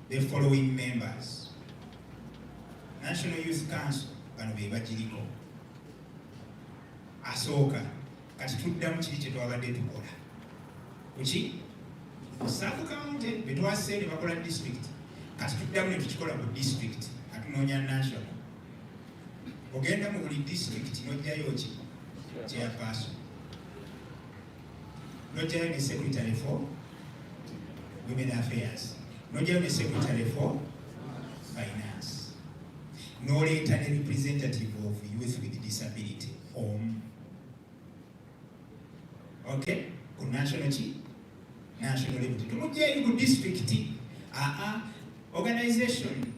the following members. National Youth Council, bano be bagiriko. Asooka, kati tuddamu kiri kye twabadde tukola. Kuki? Sub county betwase ne bakola district. Kati tuddamu ne tukikola ku district. Katunoonya national. Ogenda mu buli district n'ojjayo ki? Chairperson. N'ojjayo ne secretary for women affairs. N'ojjayo ne secretary for finance. N'oleeta ne representative of youth with disability. Okay? Ku national ki? National level. Tumujjayo ku district. Organization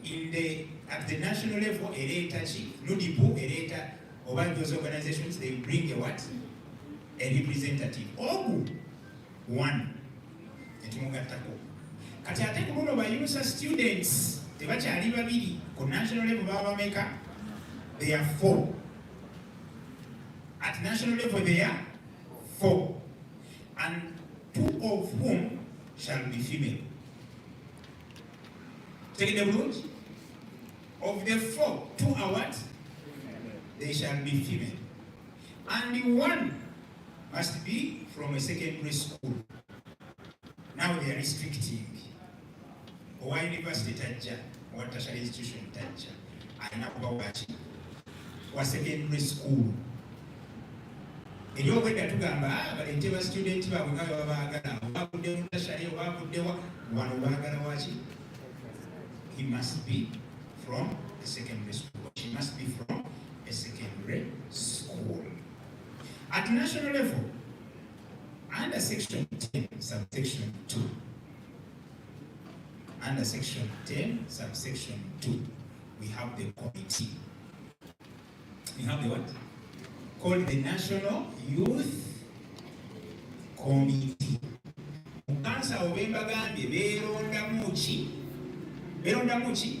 at the national level, eleeta ki? Nudipu eleeta, oba those organizations, they bring a what? A representative. Ogu one. Etumugattako. Kati ate ku luno bayusa students tebakyali babiri ku national level baba bameka? They are 4. At national level they are 4. And 2 of whom shall be female. Take the root. Of the 4, 2 are what? They shall be female. And 1 must be from a secondary school. Now they are restricting. Or university tajja, or tertiary institution tajja. Alina kuba wachi. Or secondary school. Ebyobwedda tugamba balete ba student baabwe nga babaagala obagudde mu tertiary obagudde wano baagala waki? He must be from a secondary school. She must be from a secondary school. At national level, under section 10, subsection 2. Under section 10, subsection 2, we have the committee. We have the what? Called the National Youth Committee. Mukansa obemba gambye beerondamu ki? Beerondamu ki?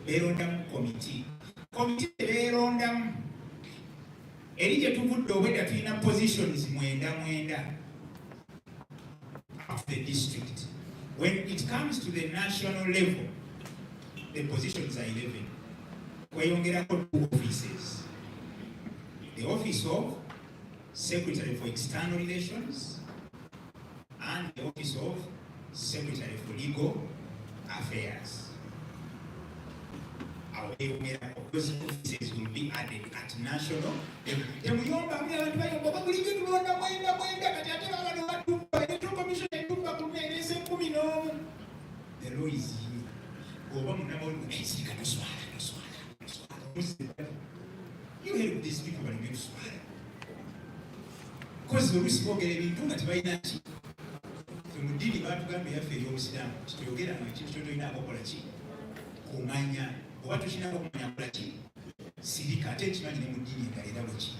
Beerondamu committee. Committee beerondamu. Eri gye tuvudde obwedda tulina positions mwenda of the district. When it comes to the national level, the positions are 11. Kweyongerako 2 offices. The office of Secretary for External Relations and the office of Secretary for Legal Affairs. Those offices will be added at national level. The law is here. You help these people and you swallow. Because oluusi boogera ebintu nga tebalina ki. Mu ddiini baatugamba yaffe ey'obusiraamu kituyogera nga ekintu kyotolinaako okukola ki kumanya oba tokinako okumanya kola ki sirika ate nkimanyi ne mu ddiini endala era bwe kiri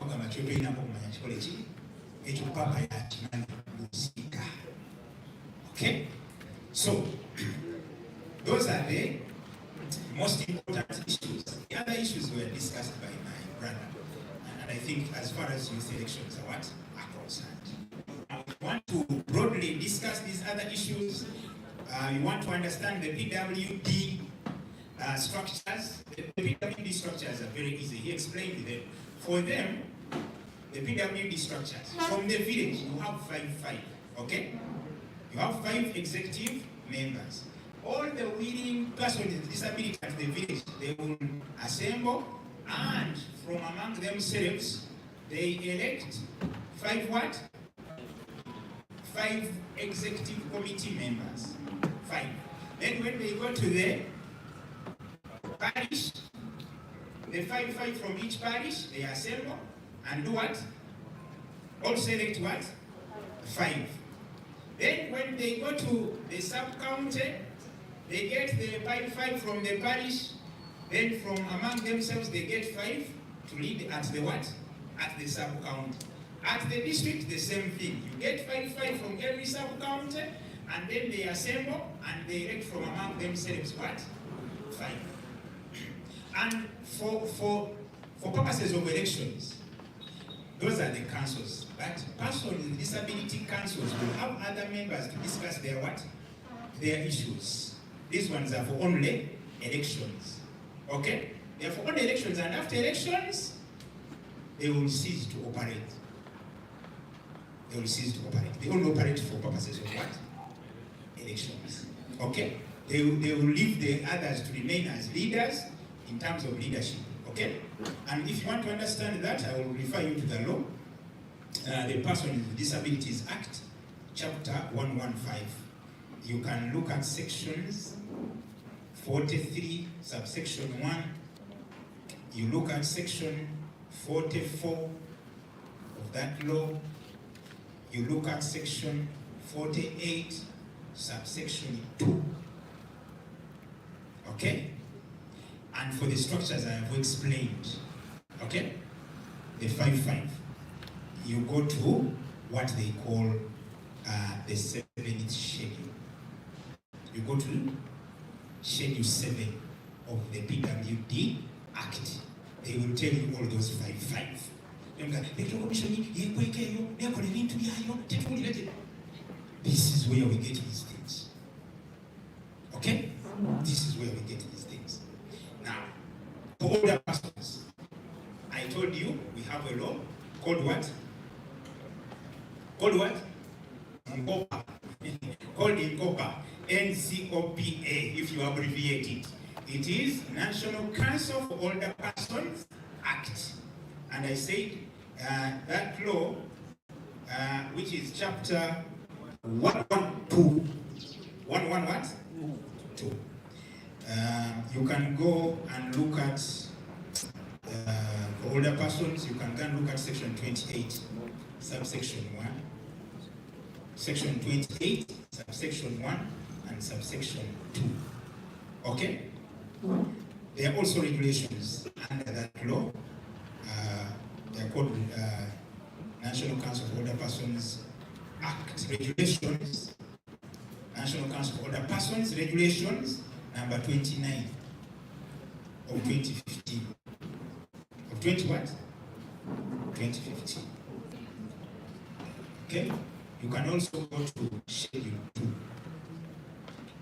ogamba kyotolinako okumanya kikole ki ekyo papa yakimanyi ng'osirika. Okay, so those are the most important issues. The other issues were discussed by my brother, and I think as far as youth elections are concerned, we want to broadly discuss these other issues. You want to understand the PWD structures. The PWD structures are very easy. He explained them. For them, the PWD structures, from the village, you have 5. Okay? You have 5 executive members. All the willing persons with disability at the village, they will assemble, and from among themselves, they elect 5 what? 5 executive committee members. 5. Then when they go to the parish, the 5 from each parish, they assemble and do what? All select what? 5. Then when they go to the sub-county, they get the 5 from the parish. Then from among themselves, they get 5 to lead at the what? At the sub-county. At the district, the same thing. You get 5 from every sub-county, and then they assemble and they elect from among themselves what? 5. And for purposes of elections, those are the councils. But persons with disability councils will have other members to discuss their what? Their issues. These ones are for only elections. Okay? They are for only elections, and after elections, they will cease to operate. They will cease to operate. They only operate for purposes of what? Elections. Okay? They will leave the others to remain as leaders in terms of leadership. Okay? And if you want to understand that, I will refer you to the law. The Person with Disabilities Act, Chapter 115. You can look at sections 43, subsection 1. You look at section 44 of that law. You look at section 48, subsection 2. Okay? And for the structures I have explained, okay? The 5, you go to what they call the 7th schedule. You go to Schedule 7 of the PWD Act. They will tell you all those 5. This is where we get these things. Okay? This is where we get these things. Now, for older persons, I told you we have a law called what? Called what? NCOPA. Called NCOPA. NCOPA, if you abbreviate it. It is National Council for Older Persons Act. And I said that law, which is chapter 112. 1 what? 2. You can go and look at, for older persons, you can go and look at section 28, subsection 1. Section 28, subsection 1, and subsection 2. Okay? There are also regulations under that law. They are called National Council for Older Persons Act Regulations. National Council for Older Persons Regulations number 29 of 2015. Of 20 what? 2015. Okay? You can also go to Schedule 2.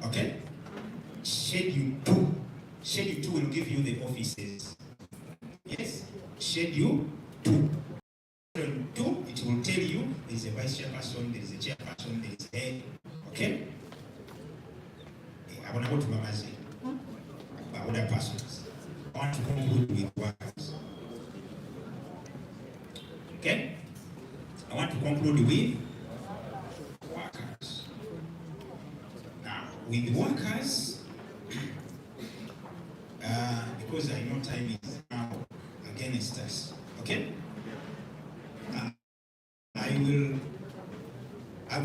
Okay? Schedule 2. Schedule 2 will give you the offices. Yes? Schedule 2. Schedule 2, it will tell you there is a vice chairperson, there is a chairperson, there is a head. Okay? I want to go to Mamazi. About other persons. I want to conclude with workers. Okay? I want to conclude with workers. Now, with workers, because I know time is now against us. Okay?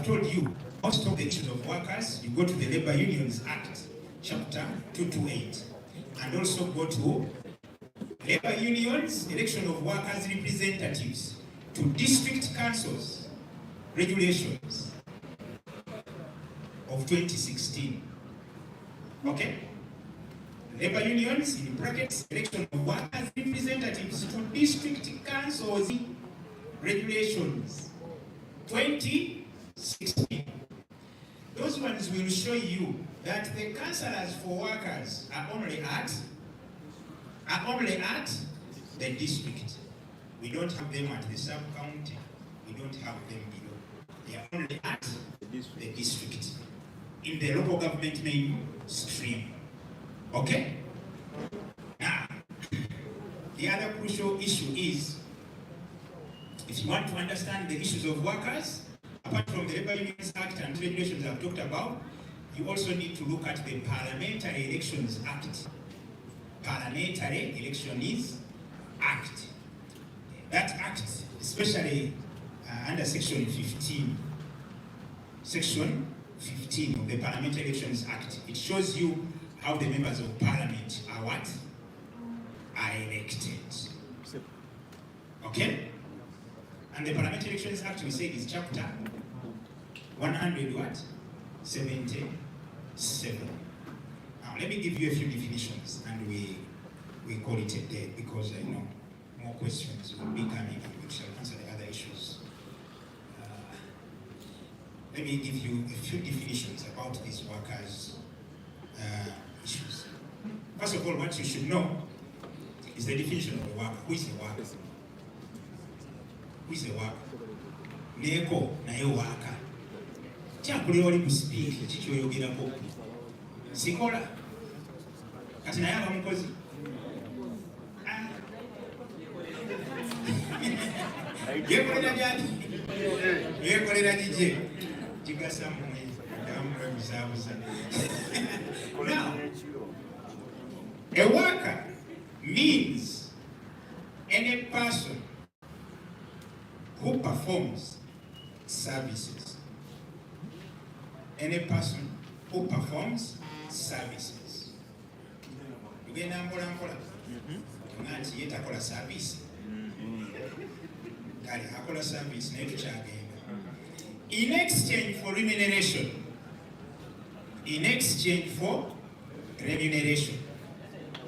told you, most of the issues of workers, you go to the Labor Unions Act, chapter 228, and also go to Labor Unions, election of workers' representatives to district councils, regulations of 2016. Okay? Labor unions, in brackets, election of workers' representatives to district councils, regulations 2016. Those ones will show you that the councillors for workers are only at the district. We don't have them at the sub-county. We don't have them below. They are only at the district. In the local government mainstream. Okay? Now, the other crucial issue is, if you want to understand the issues of workers, apart from the Labor Unions Act and regulations I've talked about, you also need to look at the Parliamentary Elections Act. Parliamentary Elections Act. That act, especially under section 15, section 15 of the Parliamentary Elections Act, it shows you how the members of Parliament are what? Are elected. Okay? And the Parliamentary Elections Act, we said, is chapter 100 what? 77. Now, let me give you a few definitions, and we call it a day, because I know more questions will be coming, and we shall answer the other issues. Let me give you a few definitions about these workers' issues. First of all, what you should know is the definition of the worker. Who is the worker? Who is the worker? Neko na yo worker. Chakuli oli ku speak chicho yogerako. Sikola. Kati naye aba mukozi. Yekolera jani? Yekolera jije. Jigasa mwe. Damwe bisabusa. Now, a worker means any person who performs services. Any person who performs services. Tugenda mpola. Tunati yetakola service. Kali akola service naye tukyagenda. In exchange for remuneration. In exchange for remuneration.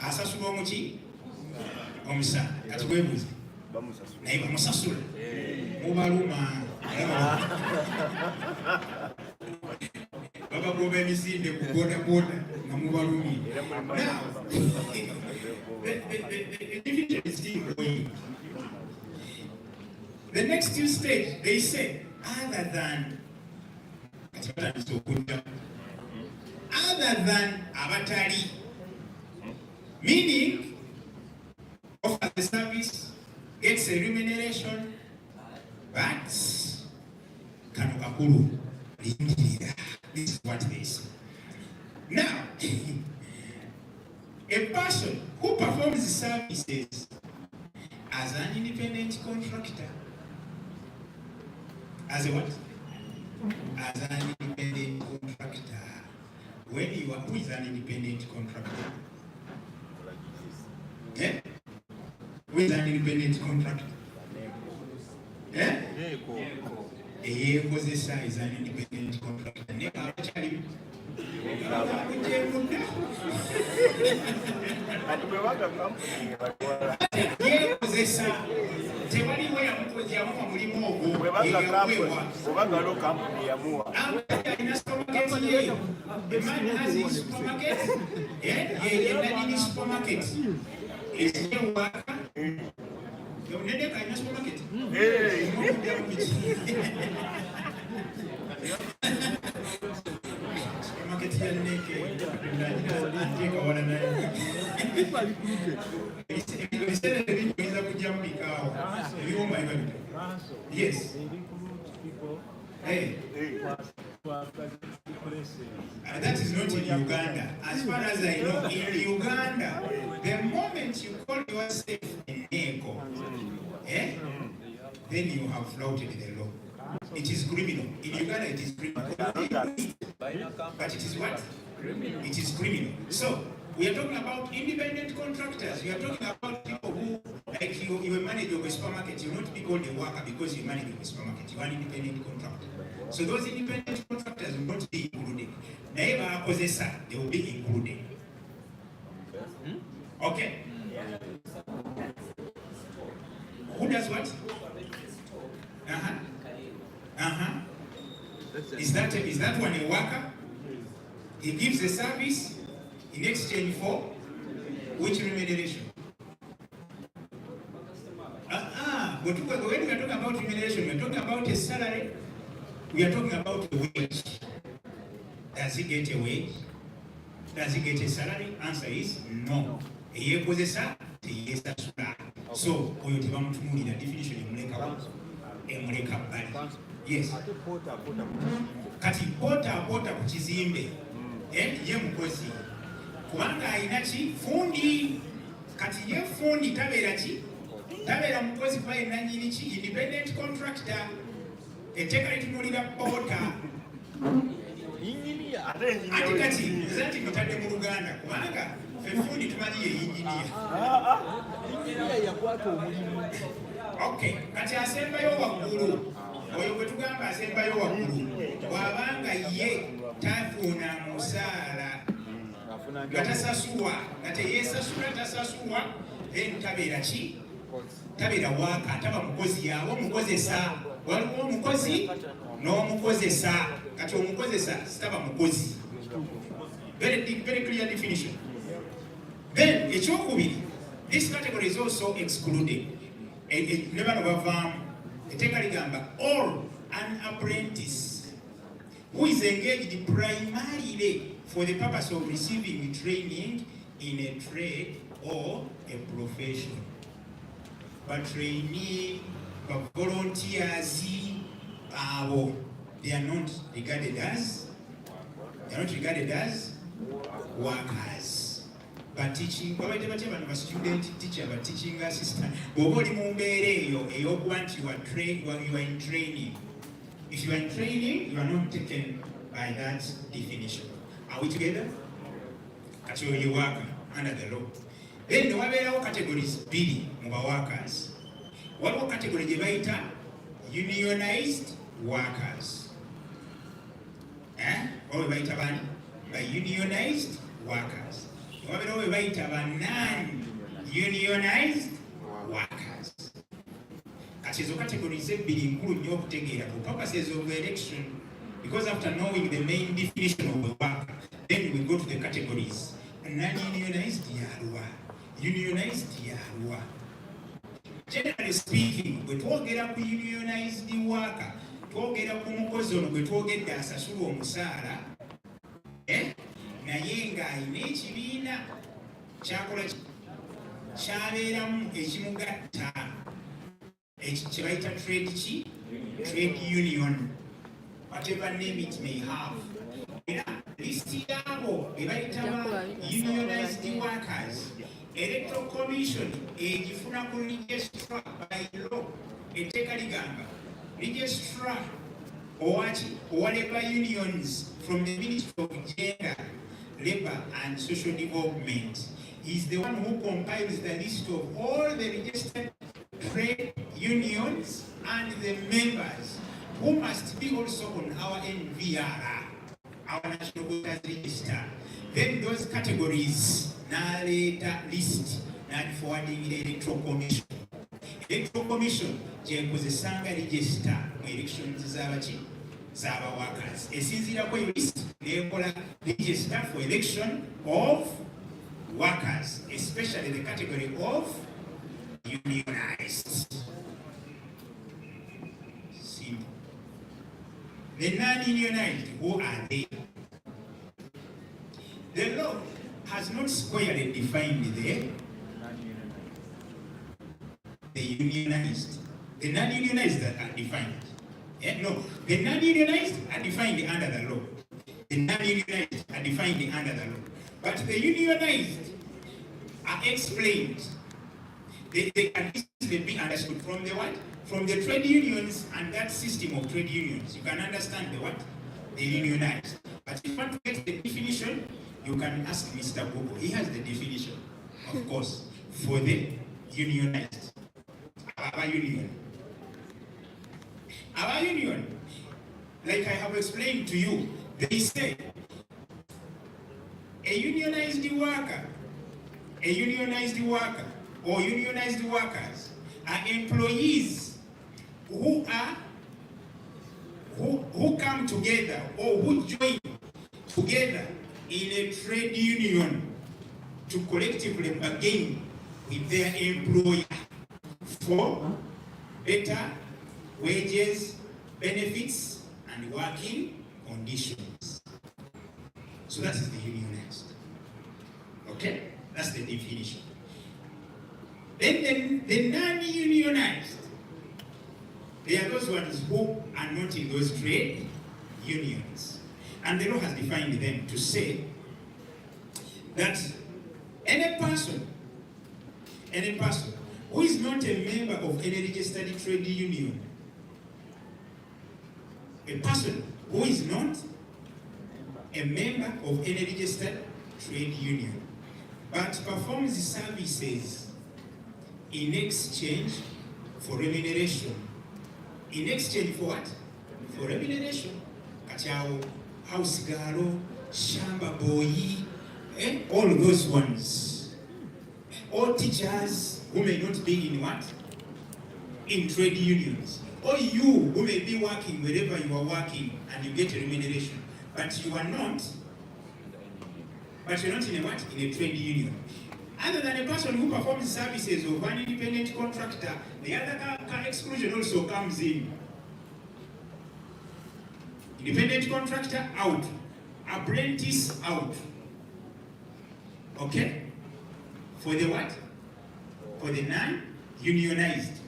Asasula omuki? Omusala. Kati webuuze. Naye bamusasula. Mubaluma. Babagoba emisinde ku bodaboda nga mubalumi. Now, the division is still going. The next two stage, they say, other than abatali, meaning offers the service, gets a remuneration, but kanokakulu lindirira. This is what they say. Now, a person who performs services as an independent contractor, as a what? As an independent contractor. When you are, who is an independent contractor? Yeah? Who is an independent contractor? Yeah? Eyekozesa is an independent contractor. Yekozesa tewaliwo yamukozi yamuwa mulimu ogwo obagalo kampuni yamuwa alina supermarket ye. The man has his supermarket. Yenadini supermarket. Is he worker? Yonedeka alina supermarket. Supermarket ya Neke. Andika wana nayo. Yes. Hey. That is not in Uganda. As far as I know, in Uganda, the moment you call yourself a Neko, then you have flouted the law. It is criminal. In Uganda, it is criminal. But it is what? It is criminal. So, we are talking about independent contractors. We are talking about people who, like you a manager of a supermarket, you not be called a worker because you manage a supermarket. You are an independent contractor. So those independent contractors will not be included. Never possessor, they will be included. Okay? Who does what? Is that one a worker? He gives a service in exchange for which remuneration? But when we are talking about remuneration, we are talking about a salary, we are talking about a wage. Does he get a wage? Does he get a salary? Answer is no. So, the definition yes. Kati pota ku kizimbe ye mukozi kubanga alina ki fundi kati ye fundi tabeera ki tabeera mukozi kuba yenna nnyini ki independent contractor etteeka litunulira pota ate kati nze nti mutadde mu Luganda kubanga ffe fundi tumanyi ye yinginiya yakwata omulimu. Okay, kati asembayo waggulu oyo gwe tugamba asembayo waggulu bw'abanga ye tafuna musaala nga tasasulwa nga teyeesasula tasasulwa then tabeera ki tabeera waaka taba mukozi yaaba omukozesa. Waliwo omukozi n'omukozesa kati omukozesa sitaba mukozi. Very clear definition. Then ekyokubiri, this category is also excluded. Ne bano bavaamu etteeka ligamba or an apprentice who is engaged primarily for the purpose of receiving training in a trade or a profession. But trainee, but volunteers, they are not regarded as workers. But teaching, student teacher, but teaching assistant. You are in training. If you are in training, you are not taken by that definition. Are we together? You work under the law. Then there are categories B, workers. What category do you unionized workers? What do you by unionized workers? Non-unionized workers. Katizo categories ebbiri nkulu nnyo okutegeera for purposes of election, because after knowing the main definition of the worker, then we go to the categories. Non-unionized yaluwa, unionized yaluwa. Generally speaking, bwe twogera ku unionized worker, twogera ku mukozi ono gwe twogedde asasulwa omusaala, naye ng'alina ekibiina kyakola kyabeeramu ekimugatta kye bayita trade union, whatever name it may have. Era listi yaabo be bayita ba unionized workers, Electoral Commission egifuna ku registrar by law. Etteeka ligamba registrar owa labor unions from the Ministry of Gender, Labor and Social Development is the one who compiles the list of all the registered trade unions and the members who must be also on our NVR, our National Voters Register. Then those categories now later list and forwarding the Electoral Commission. Electoral Commission jekozesanga register mu elections z'aba workers. Esinziira ku list nekola register for election of workers, especially the category of unionized. Simple. The non-unionized, who are they? The law has not squarely defined the unionized. The non-unionized that are defined. No, the non-unionized are defined under the law. The non-unionized are defined under the law. But the unionized are explained. they can easily be understood from the what? From the trade unions and that system of trade unions. You can understand the what? The unionized. But if you want to get the definition, you can ask Mr. Google. He has the definition, of course, for the unionized. Our union. Our union, like I have explained to you, they say a unionized worker or unionized workers are employees who come together or who join together in a trade union to collectively bargain with their employer for better wages, benefits, and working conditions. So that is the unionized. Okay? That's the definition. Then the non-unionized, they are those ones who are not in those trade unions. And the law has defined them to say that any person who is not a member of any registered trade union, a person who is not a member of any registered trade union, but performs services in exchange for remuneration. In exchange for what? For remuneration. Kachao, house girl, shamba boy, all those ones. All teachers who may not be in what? In trade unions. Or you who may be working wherever you are working and you get a remuneration, but you are not. But you're not in a what? In a trade union. Other than a person who performs services of an independent contractor, the other exclusion also comes in. Independent contractor out. Apprentice out. Okay? For the what? For the non-unionized.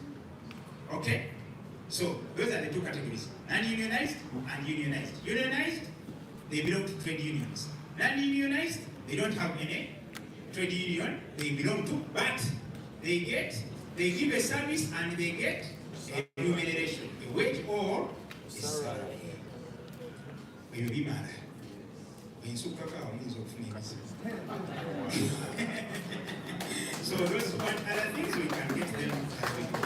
Okay? So, those are the two categories. Non-unionized and unionized. Unionized, they belong to trade unions. Non-unionized, they don't have any trade union they belong to, but they give a service and they get a remuneration, a wage or a salary. Will you be mad? So those one other things we can get them as we go.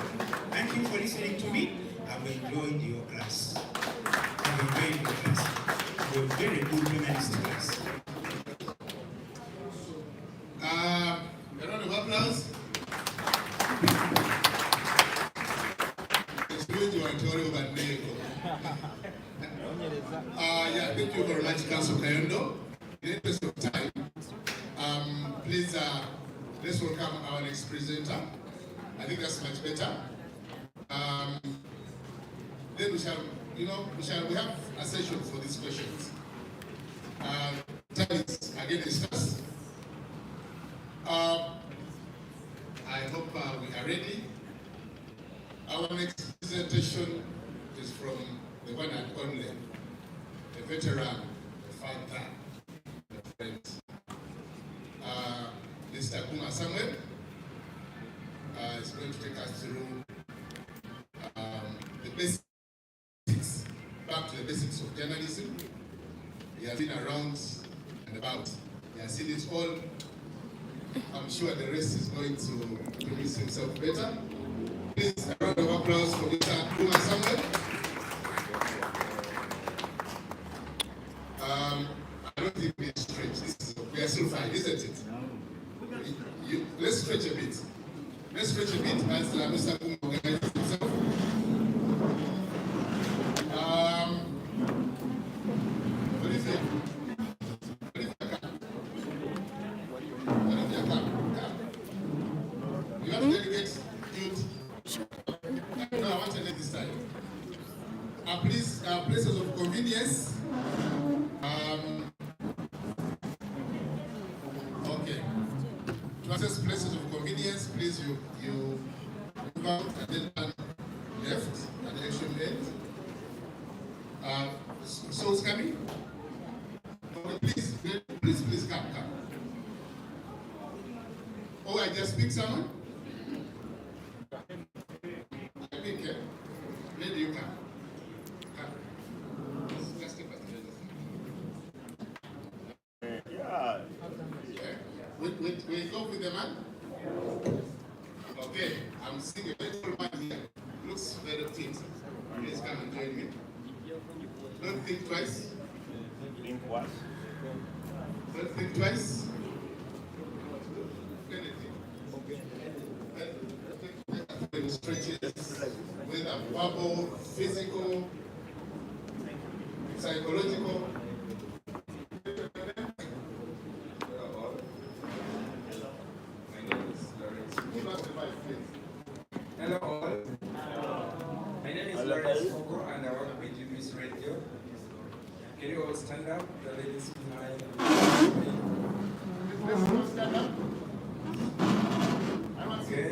Thank you for listening to me. I've enjoyed your class. I've enjoyed your class. You're a very good humanist class. A round of applause. Excuse your Electoral, but yeah, thank you very much, Council Kayondo. In the interest of time, please let's welcome our next presenter. I think that's much better. Then we shall, we have a session for these questions. Time is again discussed. I hope we are ready. Our next presentation is from the one and only, the veteran, the father, the friend, Mr. Kuma Samuel is going to take us through the basics, back to the basics of journalism. He has been around and about. He has seen it all. I'm sure the rest is going to produce himself better. Please, a round of applause for Mr. Kuma Samuel. I don't think we stretch. We are still fine, isn't it? Let's stretch a bit. Let's stretch a bit as Mr. Kuma organizes himself. What do you think? You have delegates, no, I want to let this time. Please, places of convenience. Okay. To access places of convenience, please you move out and then turn left at the extreme end. So it's coming. Okay, please come. Oh, I just picked someone. Wait, off with the man. Okay, I'm seeing a very tall man here. Looks very fit. Please come and join me. Don't think twice. Think what? Don't think twice. Stretches, whether verbal, physical, psychological. Hello all. My name is Lawrence Fogo and I work with UBS Radio. Can you all stand up? The ladies behind. Stand up. Okay.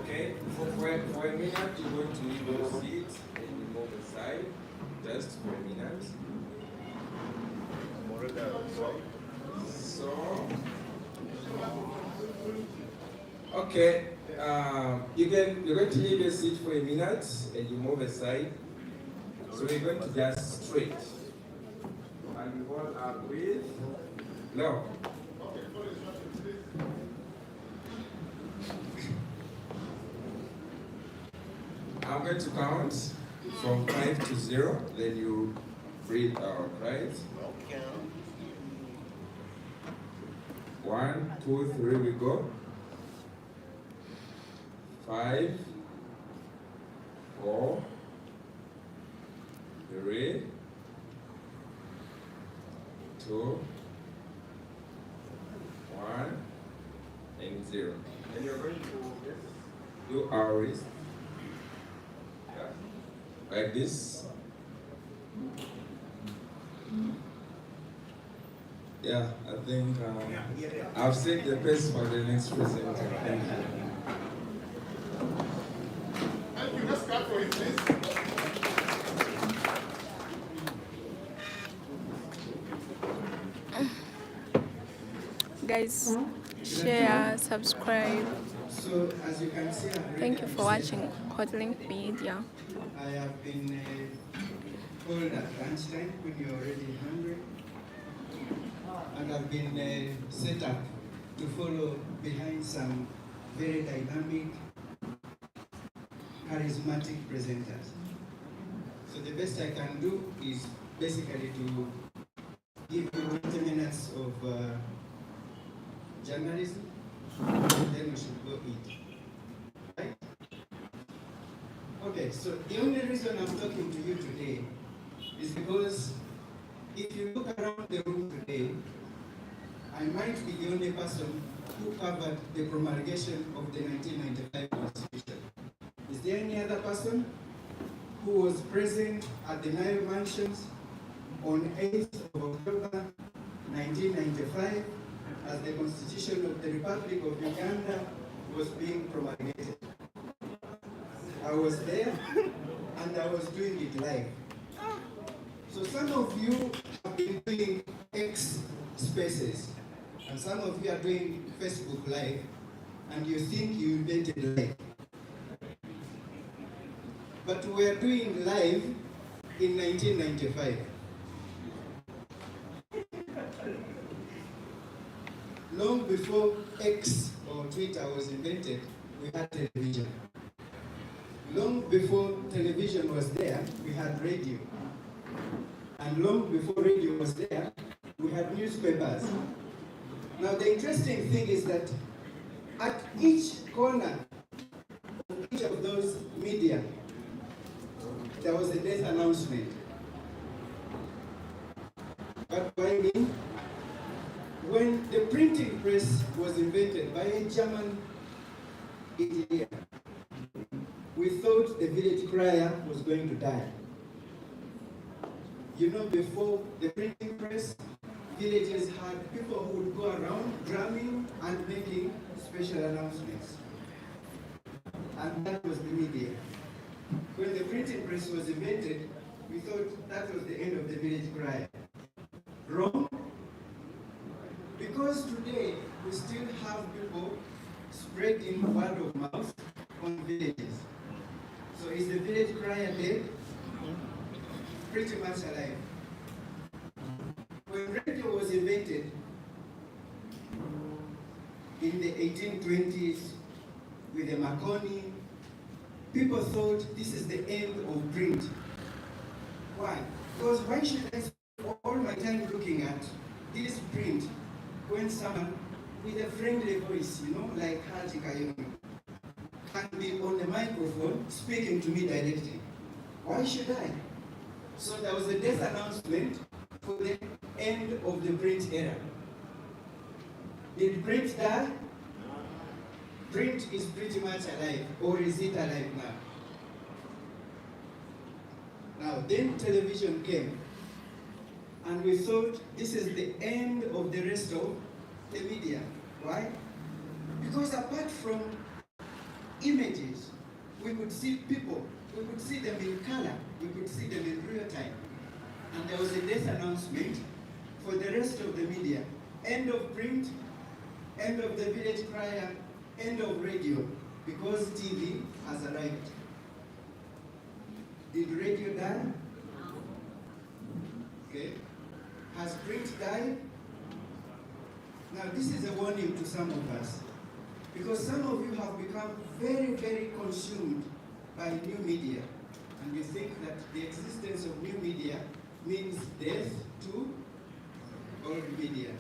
Okay. For a minute, you're going to leave your seat and you move aside. Just for a minute. So. Okay, you're going to leave your seat for a minute and you move aside. So we're going to just straight. And we all are with no. I'm going to count from 5 to 0, then you breathe out, right? Okay. 1, 2, 3, we go. 5, 4, 3, 2, 1, and 0. And you're going to do our wrist. Yeah. Like this. Yeah, I think I've set the pace for the next presenter. Thank you. Thank you. Let's clap for him, please. Guys, share, subscribe. So, as you can see, Thank you for watching Hotlink Media. I have been called at lunchtime when you're already hungry. And I've been set up to follow behind some very dynamic, charismatic presenters. So the best I can do is basically to give you 20 minutes of journalism, and then we should go eat. Right? Okay, so the only reason I'm talking to you today is because if you look around the room today, I might be the only person who covered the promulgation of the 1995 Constitution. Is there any other person who was present at the Nile Mansions on 8th of October 1995 as the Constitution of the Republic of Uganda was being promulgated? I was there and I was doing it live. So some of you have been doing X spaces, and some of you are doing Facebook Live, and you think you invented live. But we are doing live in 1995. Long before X or Twitter was invented, we had television. Long before television was there, we had radio. And long before radio was there, we had newspapers. Now the interesting thing is that at each corner of each of those media, there was a death announcement. But by me, when the printing press was invented by a German engineer, we thought the village crier was going to die. You know, before the printing press, villages had people who would go around drumming and making special announcements. And that was the media. When the printing press was invented, we thought that was the end of the village crier. Wrong? Because today we still have people spreading word of mouth on villages. So is the village crier dead? Pretty much alive. When radio was invented, in the 1820s with the Marconi, people thought this is the end of print. Why? Because why should I spend all my time looking at this print when someone with a friendly voice, like Haji Kayono, can be on the microphone speaking to me directly? Why should I? So there was a death announcement for the end of the print era. Did print die? Print is pretty much alive, or is it alive now? Now, then television came, and we thought this is the end of the rest of the media. Why? Because apart from images, we could see people, we could see them in color, we could see them in real time. And there was a death announcement for the rest of the media. End of print, end of the village crier, end of radio, because TV has arrived. Did radio die? Okay. Has print died? Now this is a warning to some of us, because some of you have become very, very consumed by new media, and you think that the existence of new media means death to old media.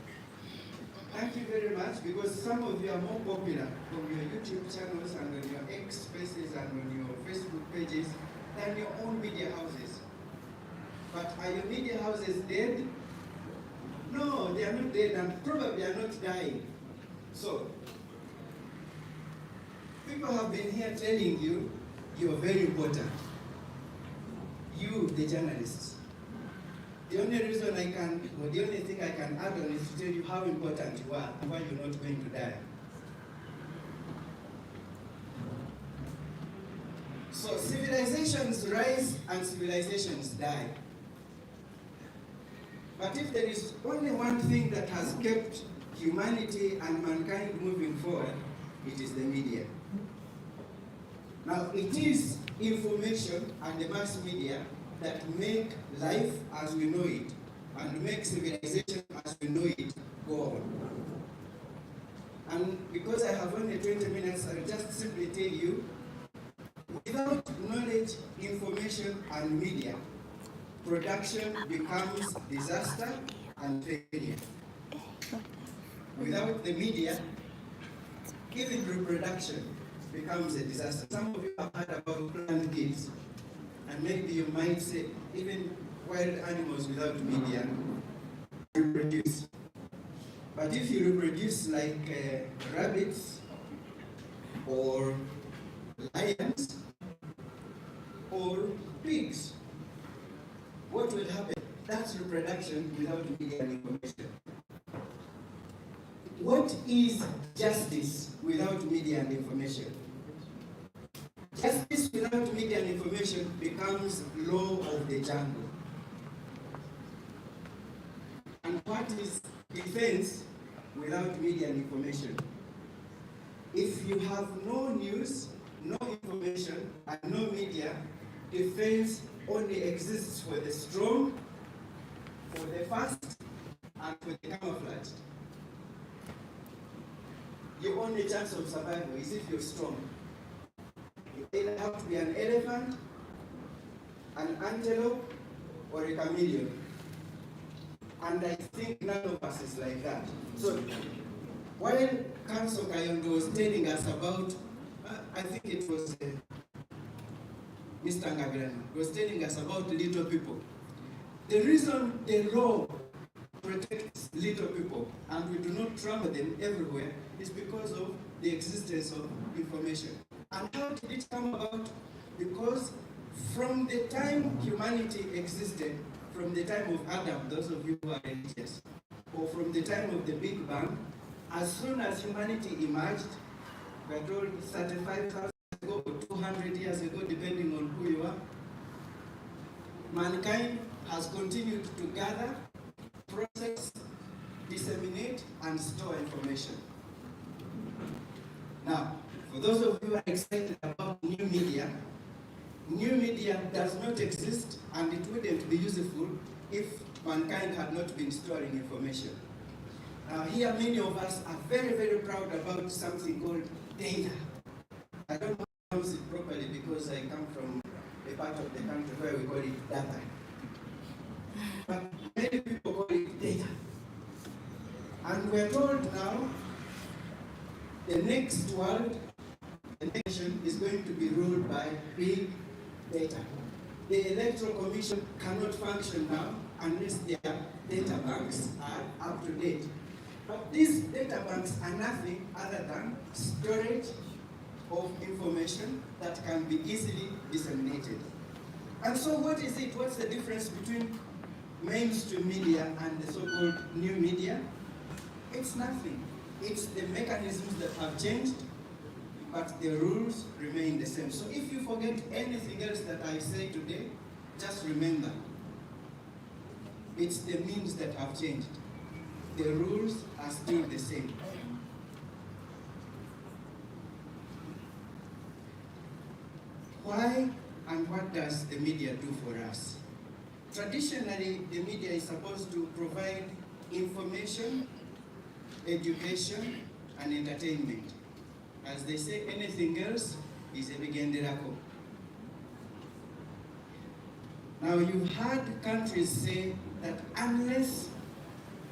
Thank you very much, because some of you are more popular on your YouTube channels and on your X spaces and on your Facebook pages than your own media houses. But are your media houses dead? No, they are not dead, and probably are not dying. So, people have been here telling you, you are very important. You, the journalists. The only reason I can, or the only thing I can add on is to tell you how important you are and why you're not going to die. So civilizations rise and civilizations die. But if there is only one thing that has kept humanity and mankind moving forward, it is the media. Now, it is information and the mass media that make life as we know it and make civilization as we know it go on. And because I have only 20 minutes, I'll just simply tell you, without knowledge, information, and media, production becomes disaster and failure. Without the media, even reproduction becomes a disaster. Some of you have heard about planned kids, and maybe you might say, even wild animals without media reproduce. But if you reproduce like rabbits or lions or pigs, what will happen? That's reproduction without media and information. What is justice without media and information? Justice without media and information becomes law of the jungle. And what is defense without media and information? If you have no news, no information, and no media, defense only exists for the strong, for the fast, and for the camouflaged. Your only chance of survival is if you're strong. You either have to be an elephant, an antelope, or a chameleon. And I think none of us is like that. So, while Council Kayondo was telling us about, I think it was Mr. Ngabirana, was telling us about little people. The reason the law protects little people and we do not trample them everywhere is because of the existence of information. And how did it come about? Because from the time humanity existed, from the time of Adam, those of you who are religious, or from the time of the Big Bang, as soon as humanity emerged, we're told 35,000 years ago or 200 years ago, depending on who you are, mankind has continued to gather, process, disseminate, and store information. Now, for those of you who are excited about new media does not exist, and it wouldn't be useful if mankind had not been storing information. Now here many of us are very, very proud about something called data. I don't know how to pronounce it properly because I come from a part of the country where we call it data. But many people call it data. And we're told now the next world, the nation is going to be ruled by big data. The Electoral Commission cannot function now unless their data banks are up to date. But these data banks are nothing other than storage of information that can be easily disseminated. And so what is it? What's the difference between mainstream media and the so-called new media? It's nothing. It's the mechanisms that have changed, but the rules remain the same. So if you forget anything else that I say today, just remember, it's the means that have changed. The rules are still the same. Why and what does the media do for us? Traditionally, the media is supposed to provide information, education, and entertainment. As they say, anything else is a bigenderako. Now, you've heard countries say that unless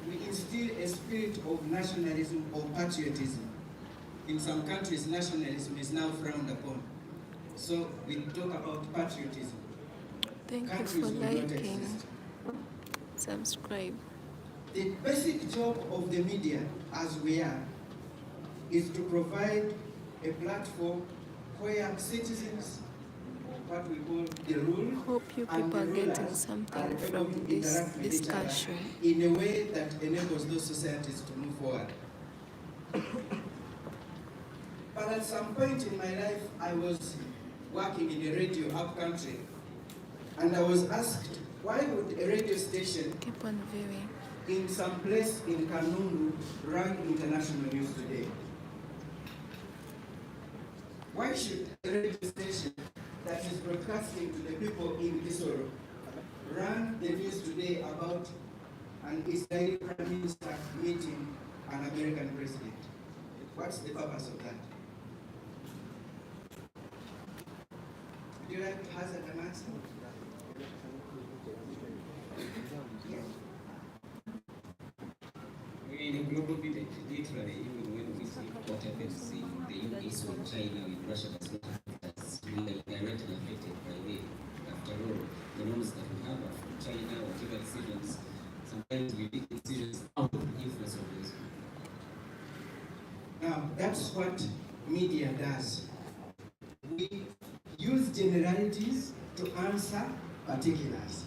we instill a spirit of nationalism or patriotism, in some countries, nationalism is now frowned upon. So we talk about patriotism. Thank Countries you for will not liking, exist. subscribe. The basic job of the media, as we are, is to provide a platform where citizens, what we call the rule, Hope you and people the are getting rulers something are able from to this interact with each other discussion. in a way that enables those societies to move forward. But at some point in my life, I was working in a radio up country, and I was asked, why would a radio station Keep on viewing. in some place in Kanungu run international news today? Why should a radio station that is broadcasting to the people in Kisoro run the news today about an Israeli Prime Minister meeting an American president? What's the purpose of that? Would you like to hazard an answer? In a global village, literally, even when we see what happens in the US or China, in Russia, does not affect us. We are directly affected by them. After all, the norms that we have are from China, whatever decisions, sometimes we make decisions out of the influence of those people. Now, that's what media does. We use generalities to answer particulars.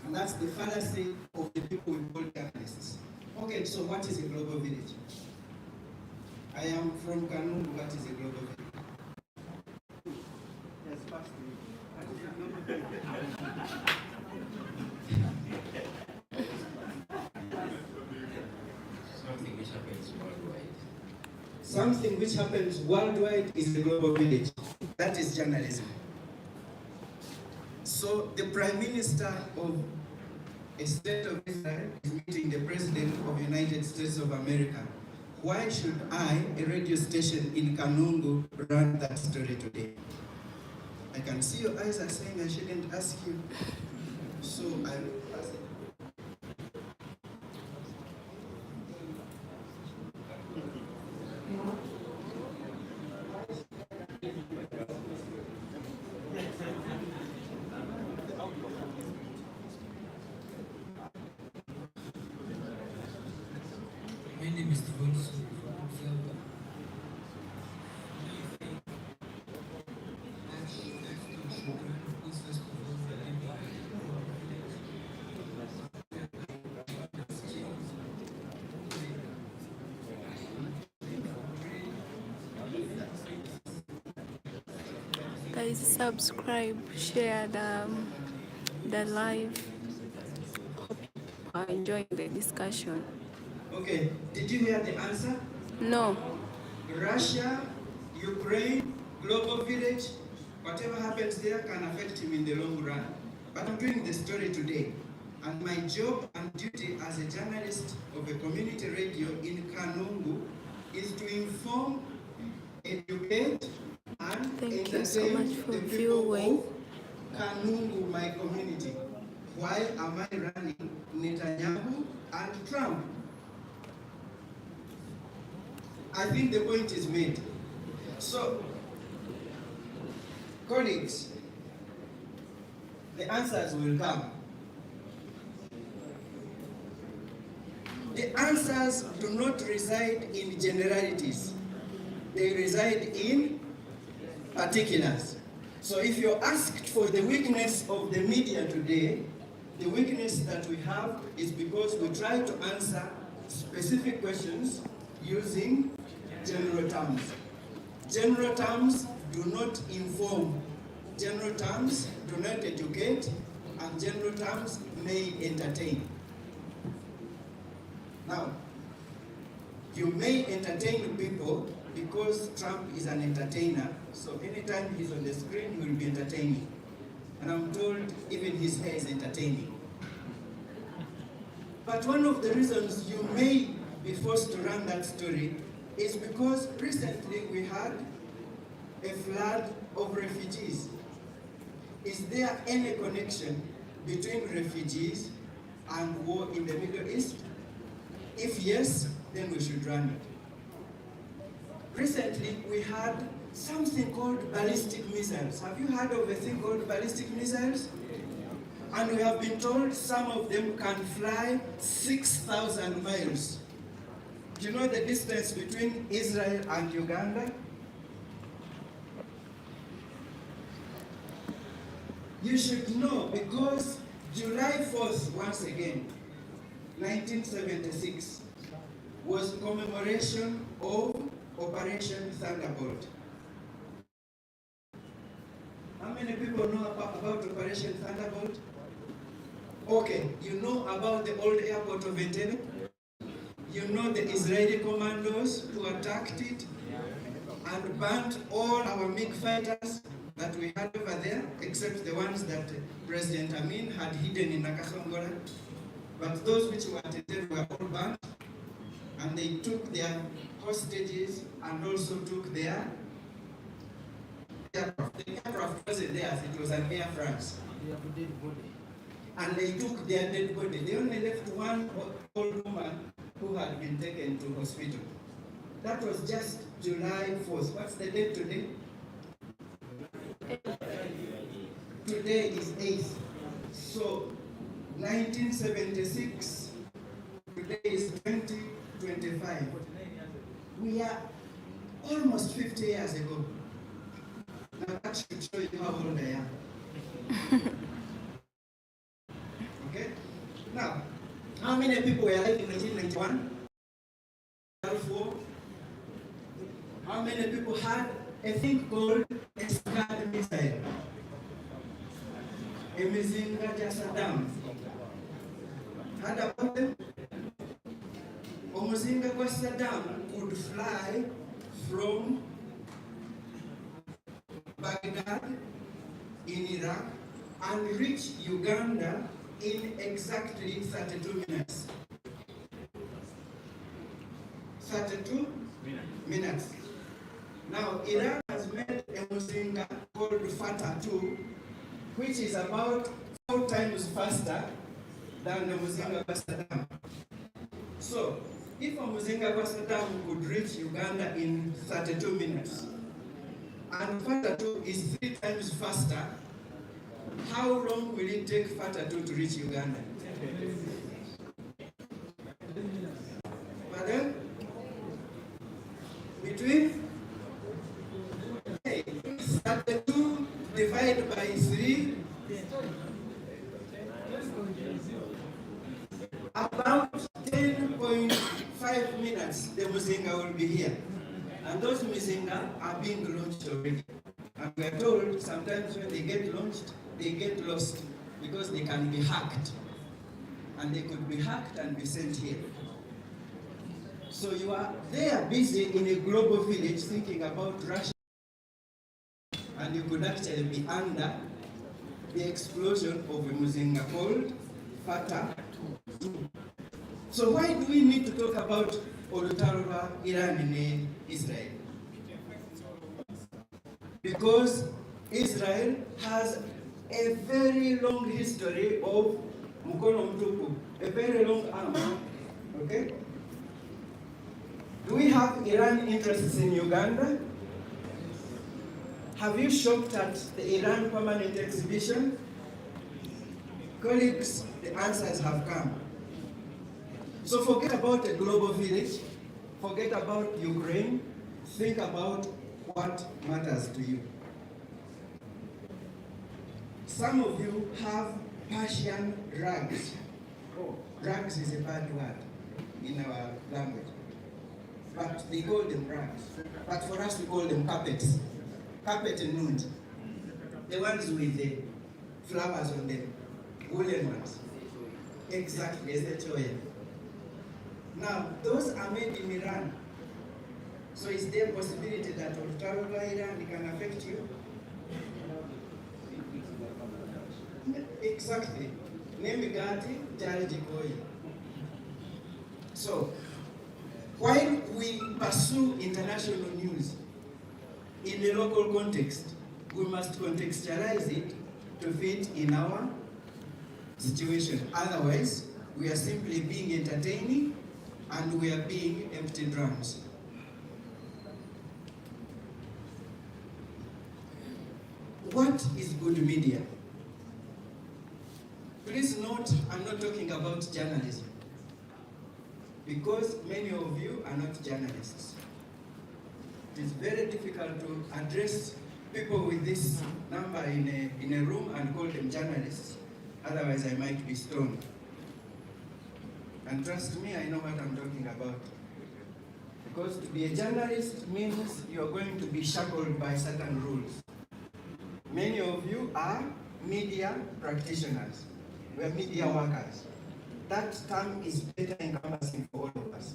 And that's the fallacy of the people we call journalists. Okay, so what is a global village? I am from Kanungu. What is a global village? Yes, Pastor. What is a global village? Something which happens worldwide. Something which happens worldwide is a global village. That is journalism. So the Prime Minister of a state of Israel is meeting the President of the United States of America. Why should I, a radio station in Kanungu, run that story today? I can see your eyes are saying I shouldn't ask you. So I will ask it. My name is Divonis from Observer. Guys, subscribe, share the live. Hope you are enjoying the discussion. Okay, did you hear the answer? No. Russia, Ukraine, global village, whatever happens there can affect him in the long run. But I'm doing the story today. And my job and duty as a journalist of a a community radio in Kanungu is to inform, educate, and Thank you so entertain much for the people viewing. of Kanungu, my community. Why am I running Netanyahu and Trump? I think the point is made. So, colleagues, the answers will come. The answers do not reside in generalities. They reside in particulars. So if you're asked for the weakness of the media today, the weakness that we have is because we try to answer specific questions using general terms. General terms do not inform. General terms do not educate, and general terms may entertain. Now, you may entertain people because Trump is an entertainer, so anytime he's on the screen, he will be entertaining. And I'm told even his hair is entertaining. But one of the reasons you may be forced to run that story is because recently we had a flood of refugees. Is there any connection between refugees and war in the Middle East? If yes, then we should run it. Recently, we had something called ballistic missiles. Have you heard of a thing called ballistic missiles? And we have been told some of them can fly 6,000 miles. Do you know the distance between Israel and Uganda? You should know because July 4th, once again, 1976, was commemoration of Operation Thunderbolt. How many people know about Operation Thunderbolt? Okay, you know about the old airport of Entebbe? You know the Israeli commandos who attacked it and burnt all our MiG fighters that we had over there, except the ones that President Amin had hidden in Nakasongola. But those which were attended were all burnt, and they took their hostages and also took their aircraft. The aircraft wasn't theirs, it was an Air France. And they took their dead body. They only left one old woman who had been taken to hospital. That was just July 4th. What's the date today? Today is 8th. So 1976, today is 2025. We are almost 50 years ago. Now that should show you how old I am. Okay? Now, how many people were alive in 1991? How many people had a thing called a Scud missile? A Mizinga Jasadam. Heard about them? A Mizinga Jasadam could fly from Baghdad in Iraq and reach Uganda in exactly 32 minutes. 32 minutes. Now, Iran has made a Muzinga called Fatah 2, which is about 4 times faster than the Muzinga Saddam. So, if a Muzinga Saddam could reach Uganda in 32 minutes, and Fatah 2 is 3 times faster, how long will it take Fatah 2 to reach Uganda? Pardon? Between 32 divided by 3, about 10.5 minutes, the Muzinga will be here. And those Muzinga are being launched already. And we are told sometimes when they get launched, they get lost because they can be hacked. And they could be hacked and be sent here. So you are there busy in a global village thinking about Russia, and you could actually be under the explosion of a Muzinga called Fatah 2. So why do we need to talk about Olutalva, Iran, and Israel? Because Israel has a very long history of Mukono Mtupu, a very long arm. Okay? Do we have Iran interests in Uganda? Have you shopped at the Iran permanent exhibition? Colleagues, the answers have come. So forget about a global village, forget about Ukraine, think about what matters to you. Some of you have Persian rugs. Oh, rugs is a bad word in our language. But they call them rugs. But for us we call them carpets. Carpet and nude. The ones with the flowers on them. Woolen ones. Exactly, Electoral. Now, those are made in Iran. So is there a possibility that Electoral Iran can affect you? Exactly. Nemigati, Jarajikoi. So, while we pursue international news in a local context, we must contextualize it to fit in our situation. Otherwise, we are simply being entertaining and we are being empty drums. What is good media? Please note, I'm not talking about journalism, because many of you are not journalists. It is very difficult to address people with this number in a room and call them journalists. Otherwise, I might be stoned. And trust me, I know what I'm talking about. Because to be a journalist means you're going to be shackled by certain rules. Many of you are media practitioners. We are media workers. That term is better encompassing for all of us.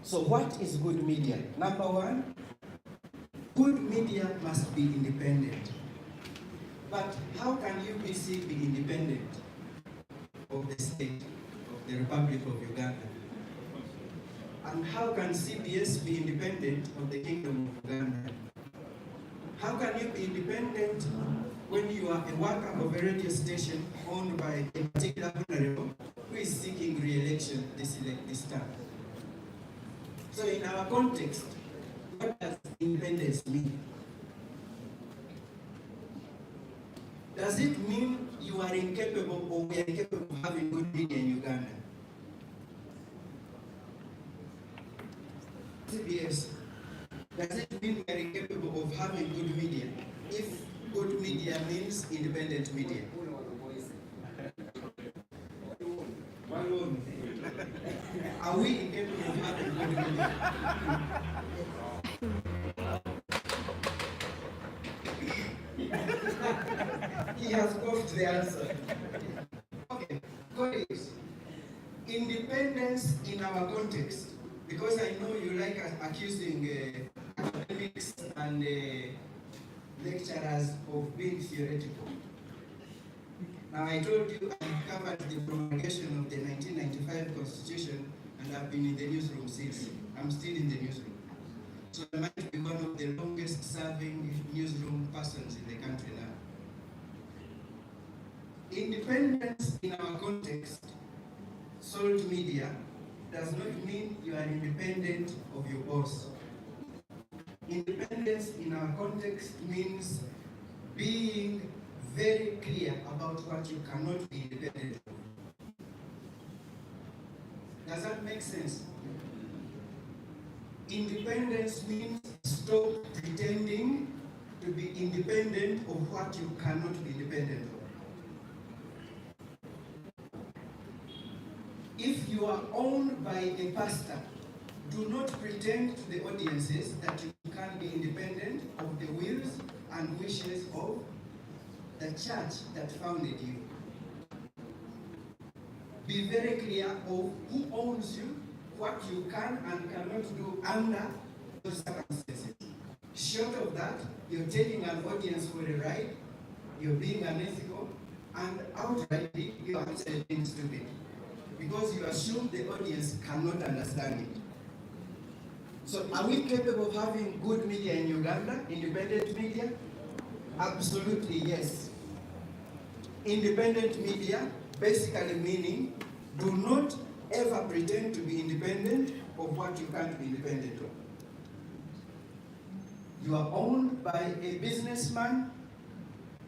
So what is good media? Number one, good media must be independent. But how can UBC be independent of the state, of the Republic of Uganda? And how can CBS be independent of the Kingdom of Uganda? How can you be independent when you are a worker of a radio station owned by a particular honorable who is seeking re-election this term? So in our context, what does independence mean? Does it mean you are incapable or we are incapable of having good media in Uganda? CBS, does it mean we are incapable of having good media if good media means independent media? Are we incapable of having good media? He has coughed the answer. Okay, colleagues, independence in our context, because I know you like accusing academics and lecturers of being theoretical. Now I told you I covered the promulgation of the 1995 Constitution and I've been in the newsroom since. I'm still in the newsroom. So I might be one of the longest serving newsroom persons in the country now. Independence in our context, salt media, does not mean you are independent of your boss. Independence in our context means being very clear about what you cannot be independent of. Does that make sense? Independence means stop pretending to be independent of what you cannot be independent of. If you are owned by a pastor, do not pretend to the audiences that you can be independent of the wills and wishes of the church that founded you. Be very clear of who owns you, what you can and cannot do under those circumstances. Short of that, you're taking an audience for a ride, you're being unethical, and outrightly you are actually being stupid because you assume the audience cannot understand it. So are we capable of having good media in Uganda, independent media? Absolutely yes. Independent media basically meaning do not ever pretend to be independent of what you can't be independent of. You are owned by a businessman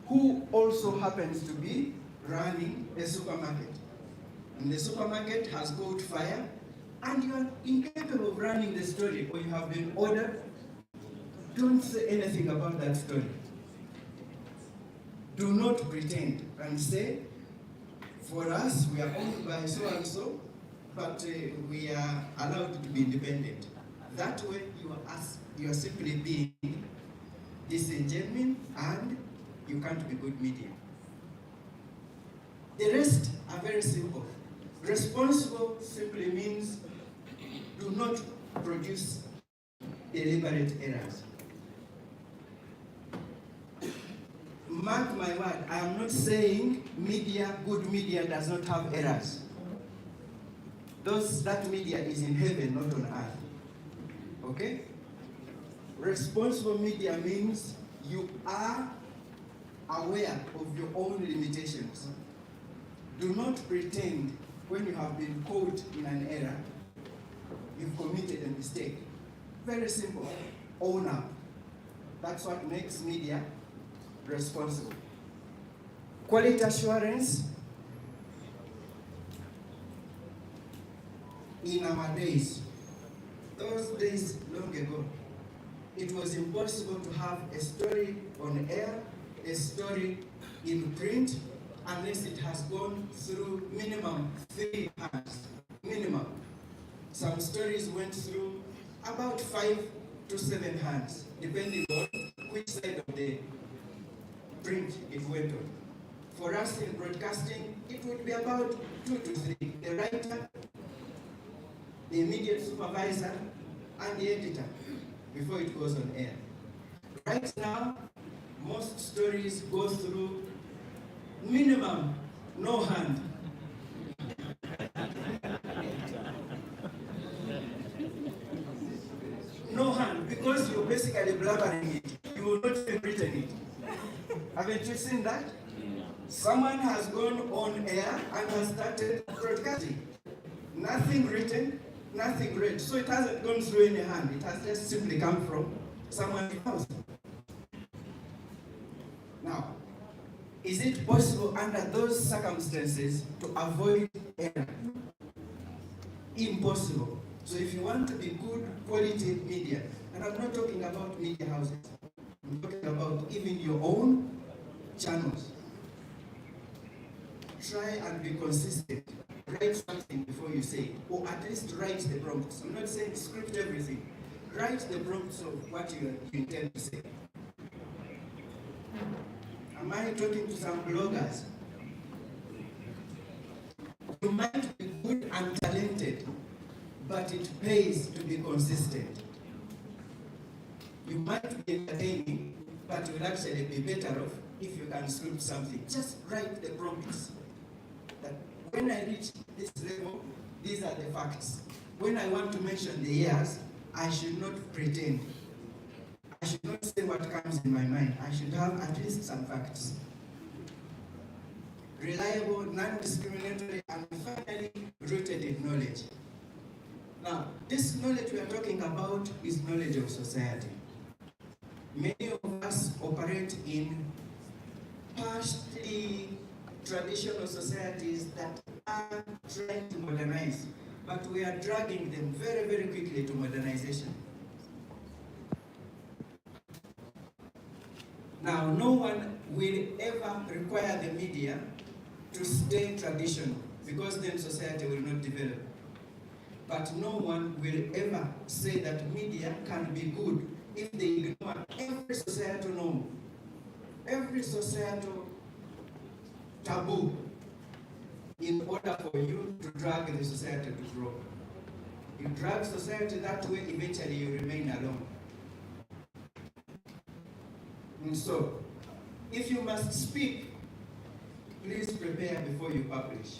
who also happens to be running a supermarket. And the supermarket has caught fire, and you are incapable of running the story, or you have been ordered. Don't say anything about that story. Do not pretend and say, for us, we are owned by so and so, but we are allowed to be independent. That way, you are simply being disingenuous and you can't be good media. The rest are very simple. Responsible simply means do not produce deliberate errors. Mark my word, I am not saying good media does not have errors. That media is in heaven, not on earth. Okay? Responsible media means you are aware of your own limitations. Do not pretend when you have been caught in an error, you've committed a mistake. Very simple. Own up. That's what makes media responsible. Quality assurance. In our days, those days long ago, it was impossible to have a story on air, a story in print, unless it has gone through minimum 3 hands. Minimum. Some stories went through about 5 to 7 hands, depending on which side of the print it went on. For us in broadcasting, it would be about 2 to 3. The writer, the immediate supervisor, and the editor before it goes on air. Right now, most stories go through minimum no hand. No hand, because you're basically blabbering it. You will not have written it. Haven't you seen that? Someone has gone on air and has started broadcasting. Nothing written, nothing read. So it hasn't gone through any hand. It has just simply come from someone's house. Now, is it possible under those circumstances to avoid error? Impossible. So if you want to be good quality media, and I'm not talking about media houses, I'm talking about even your own channels. Try and be consistent. Write something before you say it, or at least write the prompts. I'm not saying script everything. Write the prompts of what you intend to say. Am I talking to some bloggers? You might be good and talented, but it pays to be consistent. You might be entertaining, but you will actually be better off if you can script something. Just write the prompts. That when I reach this level, these are the facts. When I want to mention the years, I should not pretend. I should not say what comes in my mind. I should have at least some facts. Reliable, non-discriminatory, and finally rooted in knowledge. Now, this knowledge we are talking about is knowledge of society. Many of us operate in partially traditional societies that are trying to modernize, but we are dragging them very, very quickly to modernization. Now, no one will ever require the media to stay traditional, because then society will not develop. But no one will ever say that media can be good if they ignore every societal norm, every societal taboo, in order for you to drag the society to grow. You drag society that way, eventually you remain alone. And so, if you must speak please prepare before you publish.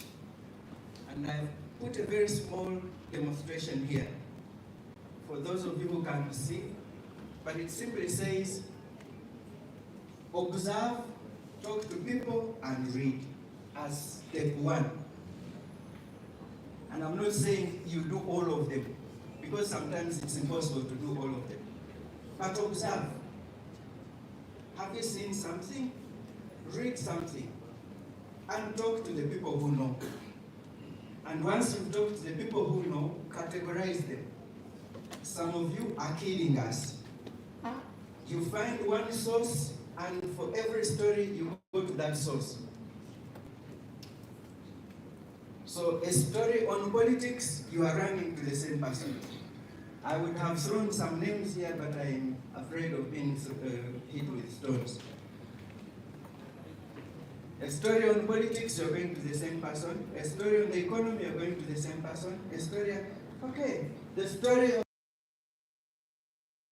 And I've put a very small demonstration here for those of you who can't see, but it simply says, observe, talk to people, and read as step one. And I'm not saying you do all of them, because sometimes it's impossible to do all of them. But observe. Have you seen something? Read something. And talk to the people who know. And once you've talked to the people who know, categorize them. Some of you are killing us. You find one source, and for every story, you go to that source. So a story on politics, you are running to the same person. I would have thrown some names here, but I'm afraid of being hit with stones. A story on politics, you're going to the same person. A story on the economy, you're going to the same person. A story, okay, the story of